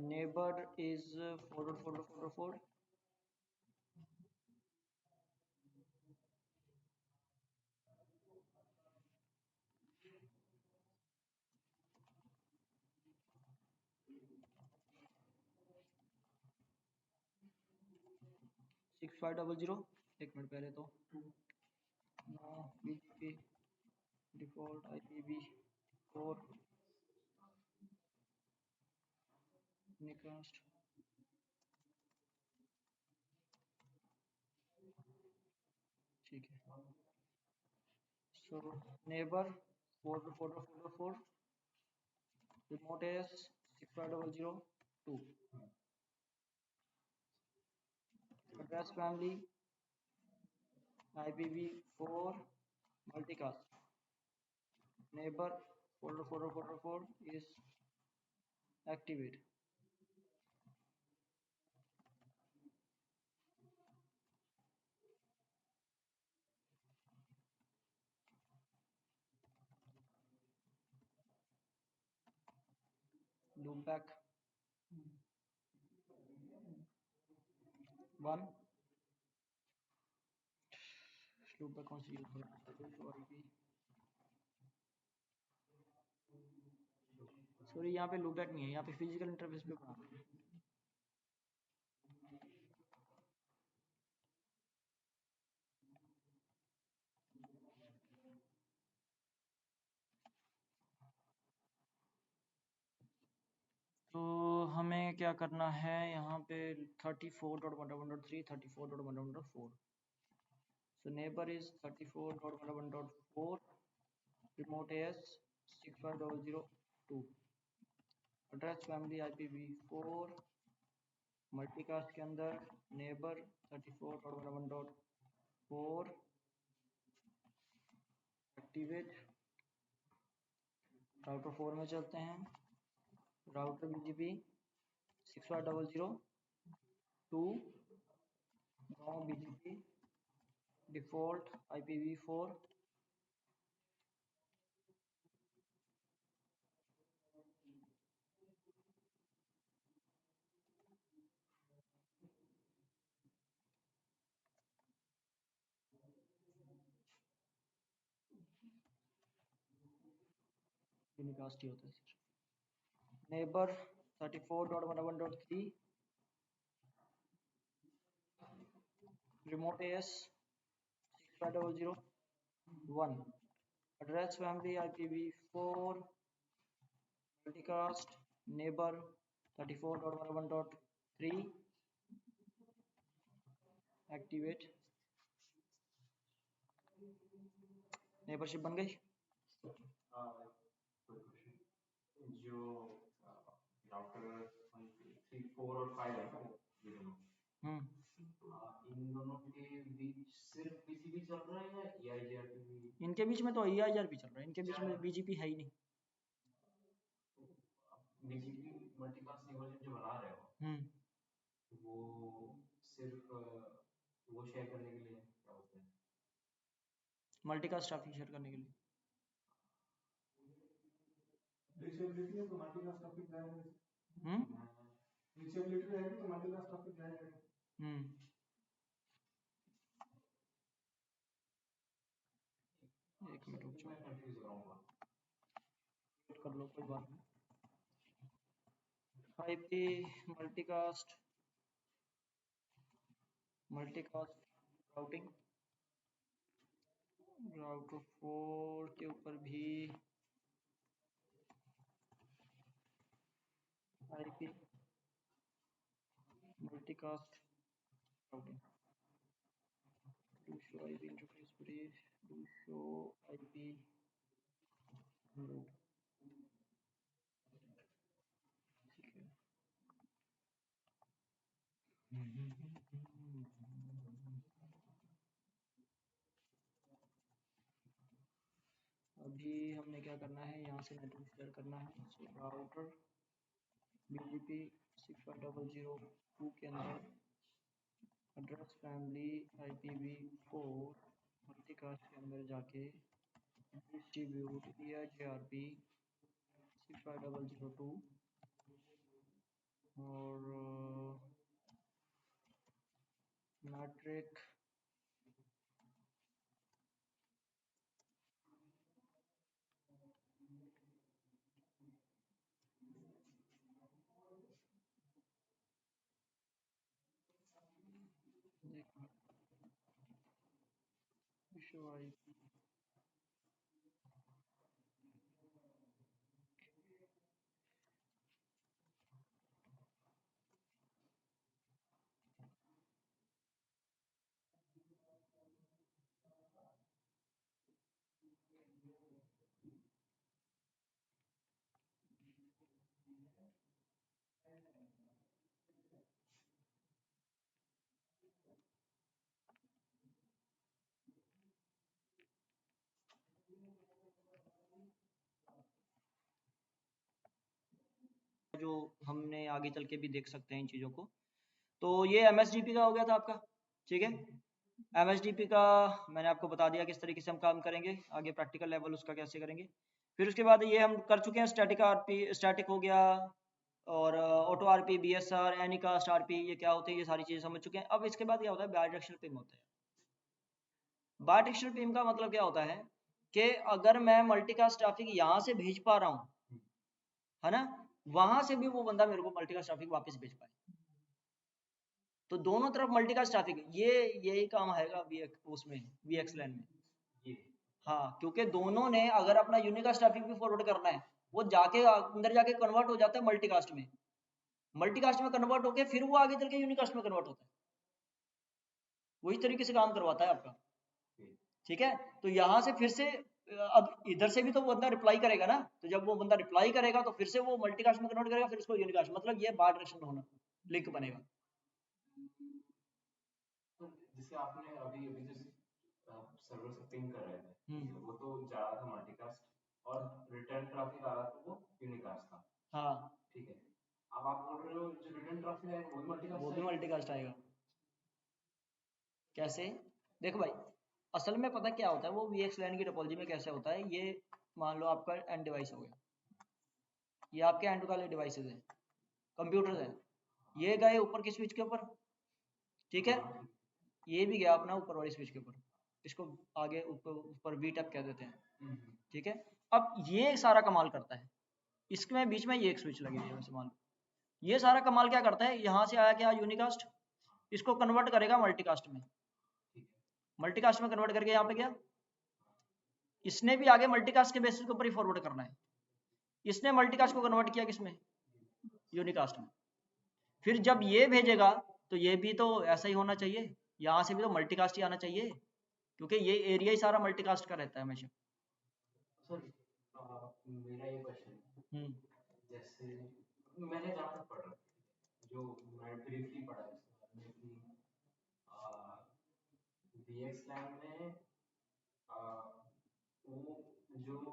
neighbor is 4.4.4.4, six 500, एक मिनट पहले तो BGP डिफॉल्ट IPv4 निकास्ट, ठीक है। सो neighbour 4.4.4.4, remote is 65002, address family IPv4 multicast, neighbor 4.4.4.4 is activate, loopback 1, loopback कौन सी यूज हो रहा है, सॉरी यहाँ पे लूपबैक नहीं है, यहाँ पे फिजिकल इंटरफेस पे बना रहे हैं। क्या करना है यहाँ पे 34.1.3 34.1.4 so neighbor is 34.1.4 remote AS 65002 address family IPv4 multicast के अंदर नेबर 34.1.4 एक्टिवेट राउटर 4 में चलते हैं router BGP 65002 no BGP default IPv4 unicast ही होता है sir neighbour 34.1.3 remote AS 65001 address family IPv4 multicast neighbor 34.1.3 activate neighbourship बन गई जो राउटर 3, 4 और 5 है ना इन दोनों के बीच सिर्फ BGP चल रहा है या EIGRP भी? इनके बीच में तो EIGRP चल रहा है इनके बीच में BGP है ही नहीं BGP मल्टीकास्ट नेबर जो बना रहे हो वो सिर्फ वो शेयर करने के लिए क्या होता है मल्टीकास्ट ट्रैफिक शेयर करने के लिए रीचेबिलिटी है तो मल्टीकास्ट ट्रैफिक जाएगा रीचेबिलिटी रहेगी तो मल्टीकास्ट ट्रैफिक जाएगा एक मिनट रुक मैं कंफ्यूज हो रहा हूँ कर लो कोई बात नहीं IP मल्टीकास्ट राउटिंग राउटर 4 के ऊपर भी IP multicast routing do show IP interface brief do show IP load ठीक है अभी हमने क्या करना है यहाँ से नेटवर्क शेयर करना है सो राउटर BGP 65002 के अंदर एड्रेस फैमिली IPv4 मल्टीकास्ट के अंदर जाके डिस्ट्रीब्यूट EIGRP 65002 और मैट्रिक विश्व IP जो हमने आगे चल के भी देख सकते हैं इन चीज़ों को तो ये MSDP का हो गया था आपका ठीक है MSDP का मैंने आपको बता दिया किस तरीके से हम काम करेंगे आगे प्रैक्टिकल लेवल उसका कैसे करेंगे फिर उसके बाद ये हम कर चुके हैं स्टैटिक हो गया और auto RP BSR Anycast RP ये क्या होते हैं ये सारी चीज़ें समझ चुके हैं अब इसके बाद क्या होता है बायडायरेक्शनल पिम होता है बायडायरेक्शनल पिम का मतलब क्या होता है कि अगर मैं मल्टीकास्ट ट्रैफिक यहाँ से भेज पा रहा हूँ है ना वहां से भी वो बंदा मेरे को मल्टीकास्ट ट्रैफिक वापस भेज पाए तो दोनों तरफ मल्टीकास्ट ट्रैफिक यही काम आएगा उसमें VXLAN में हाँ क्योंकि दोनों ने अगर अपना यूनिकास्ट ट्रैफिक भी फॉरवर्ड करना है वो जाके अंदर जाके कन्वर्ट हो जाता है मल्टीकास्ट में मल्टीकास्ट में कन्वर्ट होके फिर वो आगे चल के यूनिकास्ट में कन्वर्ट होता है, वही तरीके से काम करवाता है आपका। ठीक है, तो यहाँ से फिर से अब इधर से भी तो बंदा रिप्लाई करेगा ना, तो जब वो बंदा रिप्लाई करेगा तो फिर से वो मल्टीकास्ट में कन्वर्ट करेगा, फिर उसको यूनिकास्ट, मतलब ये बाय डायरेक्शन होना लिंक बनेगा। तो जैसे आपने अभी अभी जो सर्वर से पिंग कर रहे थे, वो तो जा रहा था मल्टीकास्ट और रिटर्न ट्रैफिक आ रहा था वो यूनिकास्ट था। हाँ ठीक है, अब आप बोल रहे हो जो रिटर्न ट्रैफिक आएगा वो भी मल्टीकास्ट, वो भी मल्टीकास्ट आएगा। कैसे? देखो भाई, असल में पता क्या होता है, वो VXLAN की टोपोलॉजी में कैसे होता है, ये मान लो आपका एंड डिवाइस हो गया, ये आपके एंड वाले डिवाइसेस हैं, कंप्यूटर हैं, ये गए ऊपर की स्विच के ऊपर, ठीक है, ये भी गया अपना ऊपर वाली स्विच के ऊपर, इसको आगे ऊपर VTAP कह देते हैं। ठीक है, अब ये सारा कमाल करता है, इसमें बीच में ये एक स्विच लगी हुई है, मान लो ये सारा कमाल क्या करता है, यहाँ से आया क्या यूनिकास्ट, इसको कन्वर्ट करेगा मल्टीकास्ट में, मल्टीकास्ट में कन्वर्ट करके यहाँ पे गया, इसने भी आगे मल्टीकास्ट के बेसिस के ऊपर ही फॉरवर्ड करना है, इसने मल्टीकास्ट को कन्वर्ट किया किसमें, यूनिकास्ट में, फिर जब ये भेजेगा तो ये भी तो ऐसा ही होना चाहिए, यहाँ से भी तो मल्टीकास्ट ही आना चाहिए, क्योंकि ये एरिया ही सारा मल्टीकास्ट का रहता है हमेशा। सर मेरा ये क्वेश्चन, जैसे मैंने जहाँ तक पढ़ा, जो मैं ब्रीफली पढ़ा है कि VXLAN में वो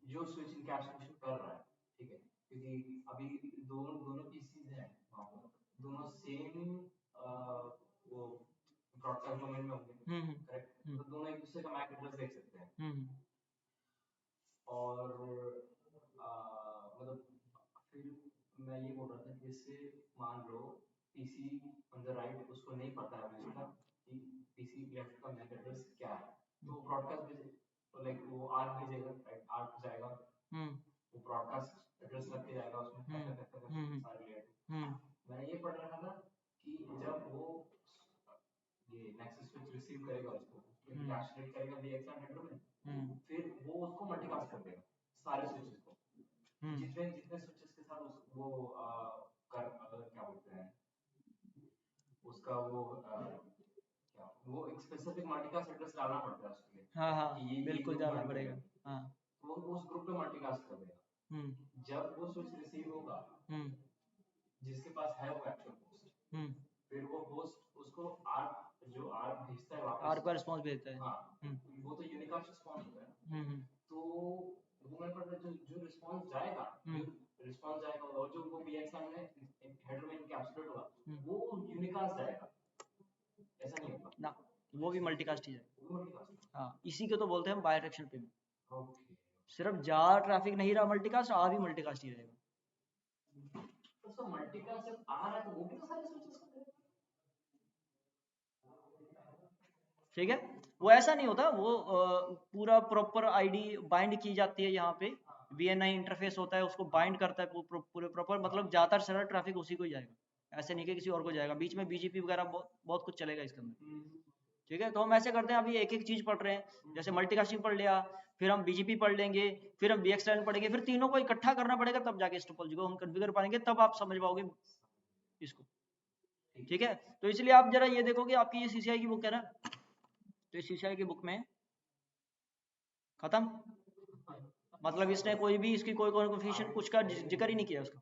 जो स्विच इनकैप्सुलेशन कर रहा है, ठीक है, क्योंकि अभी दोनों दोनों पीसीज हैं वहाँ पर, दोनों सेम वो ब्रॉडकास्ट डोमेन में होंगे, करेक्ट, तो दोनों एक दूसरे का मैक एड्रेस देख सकते हैं, और मतलब फिर मैं ये बोल रहा था कि इससे मान लो पीसी ऑन द राइट उसको नहीं पता है उसका कि पीसी लेफ्ट का मैक एड्रेस क्या है, तो ब्रॉडकास्ट भेजे, तो लाइक वो आर्क भेजेगा, राइट, आर्क जाएगा, वो ब्रॉडकास्ट एड्रेस लग के जाएगा उसमें, सारे लेयर। मैंने ये पढ़ रखा था कि जब वो ये नेक्सस स्विच रिसीव करेगा उसको कैप्चर करेगा VXLAN हेडर में, फिर वो उसको मल्टीकास्ट कर देगा सारे स्विचेस को, जितने जितने स्विचेस के साथ वो क्या बोलते हैं उसका वो एक स्पेसिफिक मल्टीकास्ट एड्रेस डालना पड़ता है उसके लिए। हाँ हाँ बिल्कुल डालना पड़ेगा। हाँ, तो वो उस ग्रुप पे मल्टीकास्ट कर देगा। जब वो स्विच रिसीव होगा, जिसके पास है वो एक्चुअल होस्ट, फिर वो होस्ट उसको आर्क भेजता है वापस, आर्क का रिस्पांस भेजता है। हाँ, वो तो यूनिकास्ट रिस्पांस होता है। तो वो मैं पढ़ रहा जो रिस्पांस जाएगा, और जो वो VXLAN में हेडर में एनकैप्सुलेट होगा, वो यूनिकास्ट जाएगा, ऐसा नहीं होगा ना, वो भी मल्टीकास्ट ही जाएगा। हाँ, इसी को तो बोलते हैं बाय डायरेक्शनल पिंग। सिर्फ जा ट्रैफिक नहीं रहा मल्टीकास्ट, आ भी मल्टीकास्ट ही रहेगा। तो मल्टीकास्ट जब आ रहा है तो वो भी तो सारे स्विचेस को करेगा, ठीक है, वो ऐसा नहीं होता, वो पूरा प्रॉपर आईडी बाइंड की जाती है, यहाँ पे VNI इंटरफेस होता है, उसको बाइंड करता है पूरे प्रॉपर, मतलब ज्यादातर सारा ट्रैफिक उसी को ही जाएगा, ऐसे नहीं कि किसी और को जाएगा, बीच में BGP वगैरह बहुत कुछ चलेगा इसके अंदर। ठीक है, तो हम ऐसे करते हैं, अभी एक एक चीज पढ़ रहे हैं, जैसे मल्टीकास्टिंग पढ़ लिया, फिर हम BGP पढ़ लेंगे, फिर हम VXLAN पढ़ेंगे, फिर तीनों को इकट्ठा करना पड़ेगा, तब जाके इस टोपोलॉजी को हम कॉन्फ़िगर पाएंगे, तब आप समझ पाओगे इसको। ठीक है, तो इसलिए आप जरा ये देखोगे, आपकी ये CCI की बुक है ना, तो इस CCI की बुक में खत्म, मतलब इसने कोई भी इसकी कोई कॉन्फ़िगरेशन कुछ का जिक्र ही नहीं किया उसका।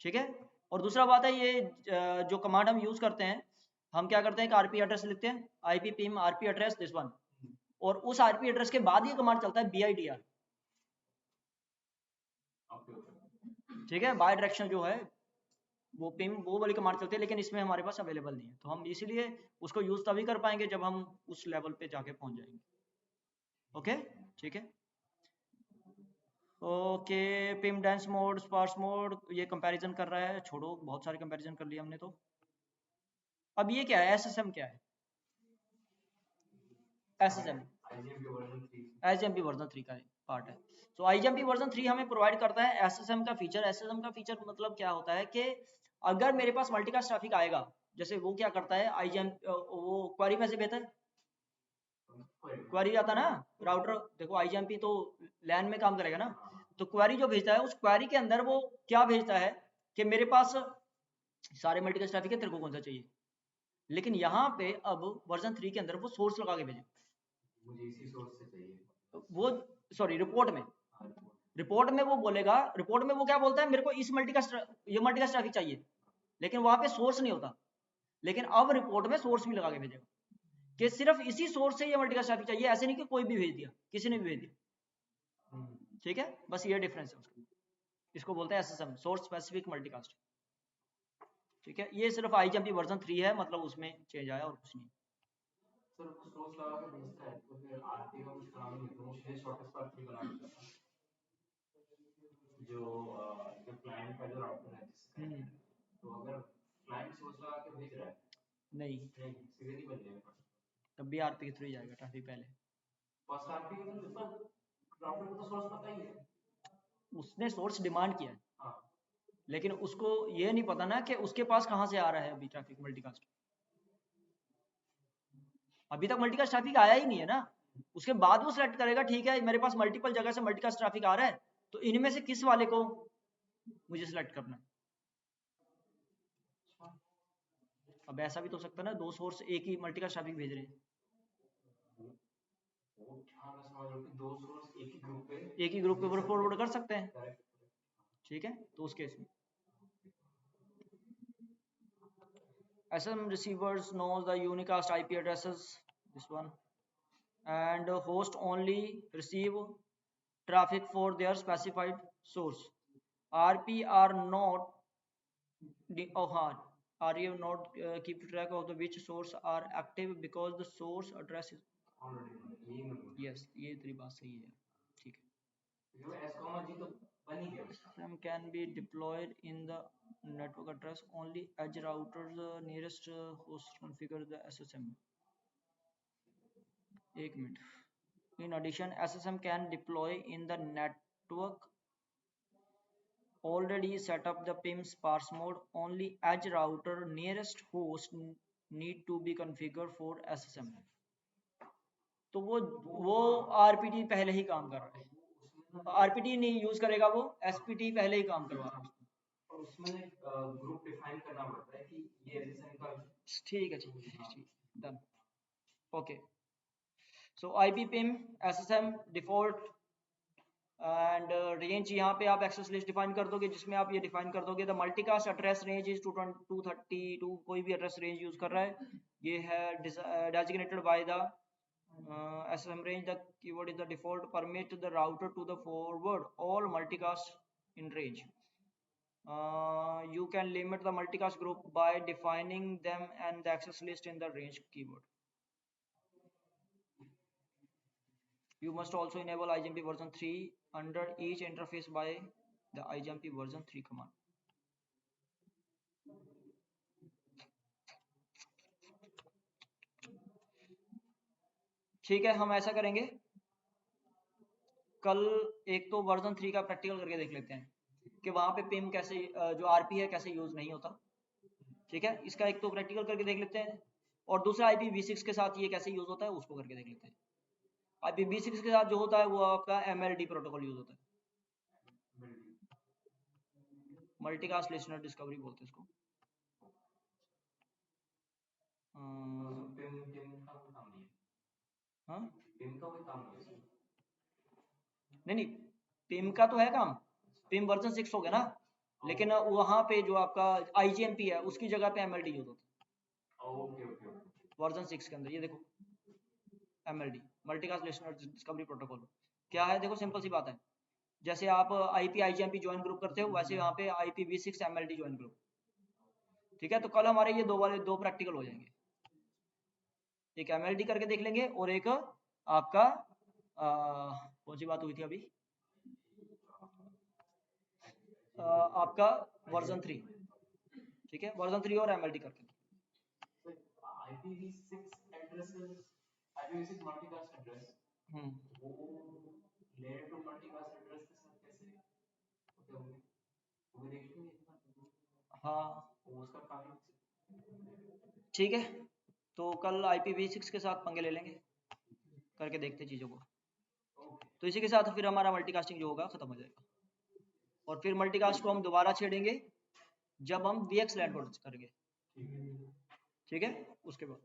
ठीक है, और दूसरा बात है, ये जो कमांड हम यूज करते हैं, हम क्या करते हैं कि RP एड्रेस लिखते हैं, IP PIM RP address this one, और उस RP एड्रेस के बाद ये कमांड चलता है BIDR। ठीक है, बाय डायरेक्शनल जो है वो पिम वो वाली कमांड चलती है, लेकिन इसमें हमारे पास अवेलेबल नहीं है, तो हम इसीलिए उसको यूज तभी कर पाएंगे जब हम उस लेवल पे जाके पहुंच जाएंगे। ओके, ठीक है, okay, PIM dense mode, sparse mode, ये कंपैरिजन कर रहा है, छोड़ो, बहुत सारे कंपैरिजन कर लिए हमने। तो अब ये क्या है, SSM क्या है, SSM IGMP वर्जन 3 का पार्ट है। तो IGMP वर्जन 3 हमें प्रोवाइड करता है SSM का फीचर। SSM का फीचर मतलब क्या होता है कि अगर मेरे पास मल्टीकास्ट ट्रैफिक आएगा, जैसे वो क्या करता है, IGMP वो क्वेरी में से बेहतर क्वेरी आता ना राउटर, देखो IGMP तो LAN में काम करेगा ना, तो क्वेरी जो भेजता है उस क्वेरी के अंदर वो क्या भेजता है कि मेरे पास सारे मल्टीकास्ट ट्रैफिक है, तेरे को कौन सा चाहिए। लेकिन यहाँ पे अब वर्जन 3 के अंदर वो सोर्स लगा के भेजे, मुझे इसी सोर्स से चाहिए वो सॉरी रिपोर्ट में वो बोलेगा, रिपोर्ट में वो क्या बोलता है, मेरे को इस ये मल्टीकास्ट ट्रैफिक चाहिए, लेकिन वहां पे सोर्स नहीं होता। लेकिन अब रिपोर्ट में सोर्स भी लगा के भेजेगा कि सिर्फ इसी सोर्स से ये मल्टीकास्ट ट्रैफिक चाहिए, ऐसे नहीं कि कोई भी भेज दिया, किसी ने भी भेज दिया। ठीक है, बस ये डिफरेंस है उसका। इसको बोलते हैं एसएसएम, सोर्स स्पेसिफिक मल्टीकास्ट। ठीक है, ये सिर्फ आईजेएमपी वर्जन 3 है, मतलब उसमें चेंज आया और कुछ नहीं। सर वो सोर्स लगा के भेजता है तो फिर आरपी का कुछ काम नहीं, तो मुझे शॉर्टेस्ट पाथ ट्री बना देता है जो क्लाइंट का जो राउटर है जिससे तो अगर क्लाइंट सोर्स लगा के भेज रहा है नहीं सीधे नहीं बन जाएगा, तब भी आरपी के थ्रू जाएगा ट्रैफिक पहले। फर्स्ट आरपी के थ्रू जितना राउटर को तो सोर्स पता ही है, उसने सोर्स डिमांड किया है, हाँ लेकिन उसको ये नहीं पता ना कि उसके पास कहाँ से आ रहा है अभी ट्रैफिक मल्टीकास्ट। अभी तक मल्टीकास्ट ट्रैफिक आया ही नहीं है ना, उसके बाद वो सिलेक्ट करेगा ठीक है मेरे पास मल्टीपल जगह से मल्टीकास्ट ट्रैफिक आ रहा है, तो इनमें से किस वाले को मुझे सिलेक्ट करना है। अब ऐसा भी तो हो सकता है ना, दो सोर्स एक ही मल्टीकास्ट ट्रैफिक भेज रहे हैं, दो सोर्स एक ही ग्रुप पे फॉरवर्ड कर सकते हैं। करेक्ट। ठीक है, तो उस केस में SM receivers knows the unicast IP addresses, this one, and host only receive traffic for their specified source. RP are not RE not keep track of the which source are active because the source address is yes, ये तेरी बात सही है, ठीक है। SSM can be deployed in the network address only edge routers nearest host configure the SSM. एक minute. In addition, SSM can deploy in the network already set up the PIM sparse mode. Only edge router nearest host need to be configured for SSM. तो वो RPT पहले ही काम कर रहा है, RPT नहीं use करेगा, वो SPT पहले ही काम करवा रहा है और उसमें ग्रुप डिफाइन करना पड़ता है कि ये SSM का। ठीक है, done, okay. So IP PIM SSM default and range, यहाँ पे आप एक्सेस लिस्ट डिफाइन कर दोगे जिसमें आप ये डिफाइन कर दोगे the multicast address range is 232, कोई भी एड्रेस रेंज यूज कर रहा है, ये है designated by the SSM range. The keyword is the default, permit the router to the forward all multicast in range. You can limit the multicast group by defining them and the access list in the range keyword. You must also enable IGMP version 3 under each interface by the IGMP version 3 command. ठीक है, हम ऐसा करेंगे, कल एक तो version 3 का practical करके देख लेते हैं कि वहां पे पिम कैसे जो आरपी है कैसे यूज नहीं होता। ठीक है, इसका एक तो प्रैक्टिकल करके देख लेते हैं, और दूसरा IPv6 के साथ ये कैसे यूज होता है उसको करके देख लेते हैं। IPv6 के साथ जो होता है वो आपका MLD प्रोटोकॉल यूज होता है, मल्टीकास्ट लिसनर डिस्कवरी बोलते हैं इसको। नहीं, पिम का तो है काम, पिम वर्जन 6 हो गया ना, लेकिन वहां पे जो आपका IGMP है उसकी जगह पे MLD यूज होता है वर्जन 6 के अंदर। ये देखो MLD multicast listener discovery protocol क्या है, देखो सिंपल सी बात है, जैसे आप IP IGMP ज्वाइन ग्रुप करते हो वैसे यहाँ पे IPv6 MLD ज्वाइन ग्रुप। ठीक है, तो कल हमारे ये दो प्रैक्टिकल हो जाएंगे, एक MLD करके देख लेंगे और एक आपका कौन सी बात हुई थी अभी, आपका वर्जन 3। ठीक है, वर्जन 3 और MLD करके। IPv6 addresses, IPv6 multicast address, वो लेयर 2 मल्टीकास्ट एड्रेस के साथ कैसे होते होंगे वो भी देखेंगे। हाँ उसका काफी ठीक है, तो कल IPv6 के साथ पंगे ले लेंगे, करके देखते चीजों को। तो इसी के साथ फिर हमारा मल्टीकास्टिंग जो होगा खत्म हो जाएगा। और फिर मल्टीकास्ट को हम दोबारा छेड़ेंगे जब हम VX लैंड करेंगे, ठीक है, उसके बाद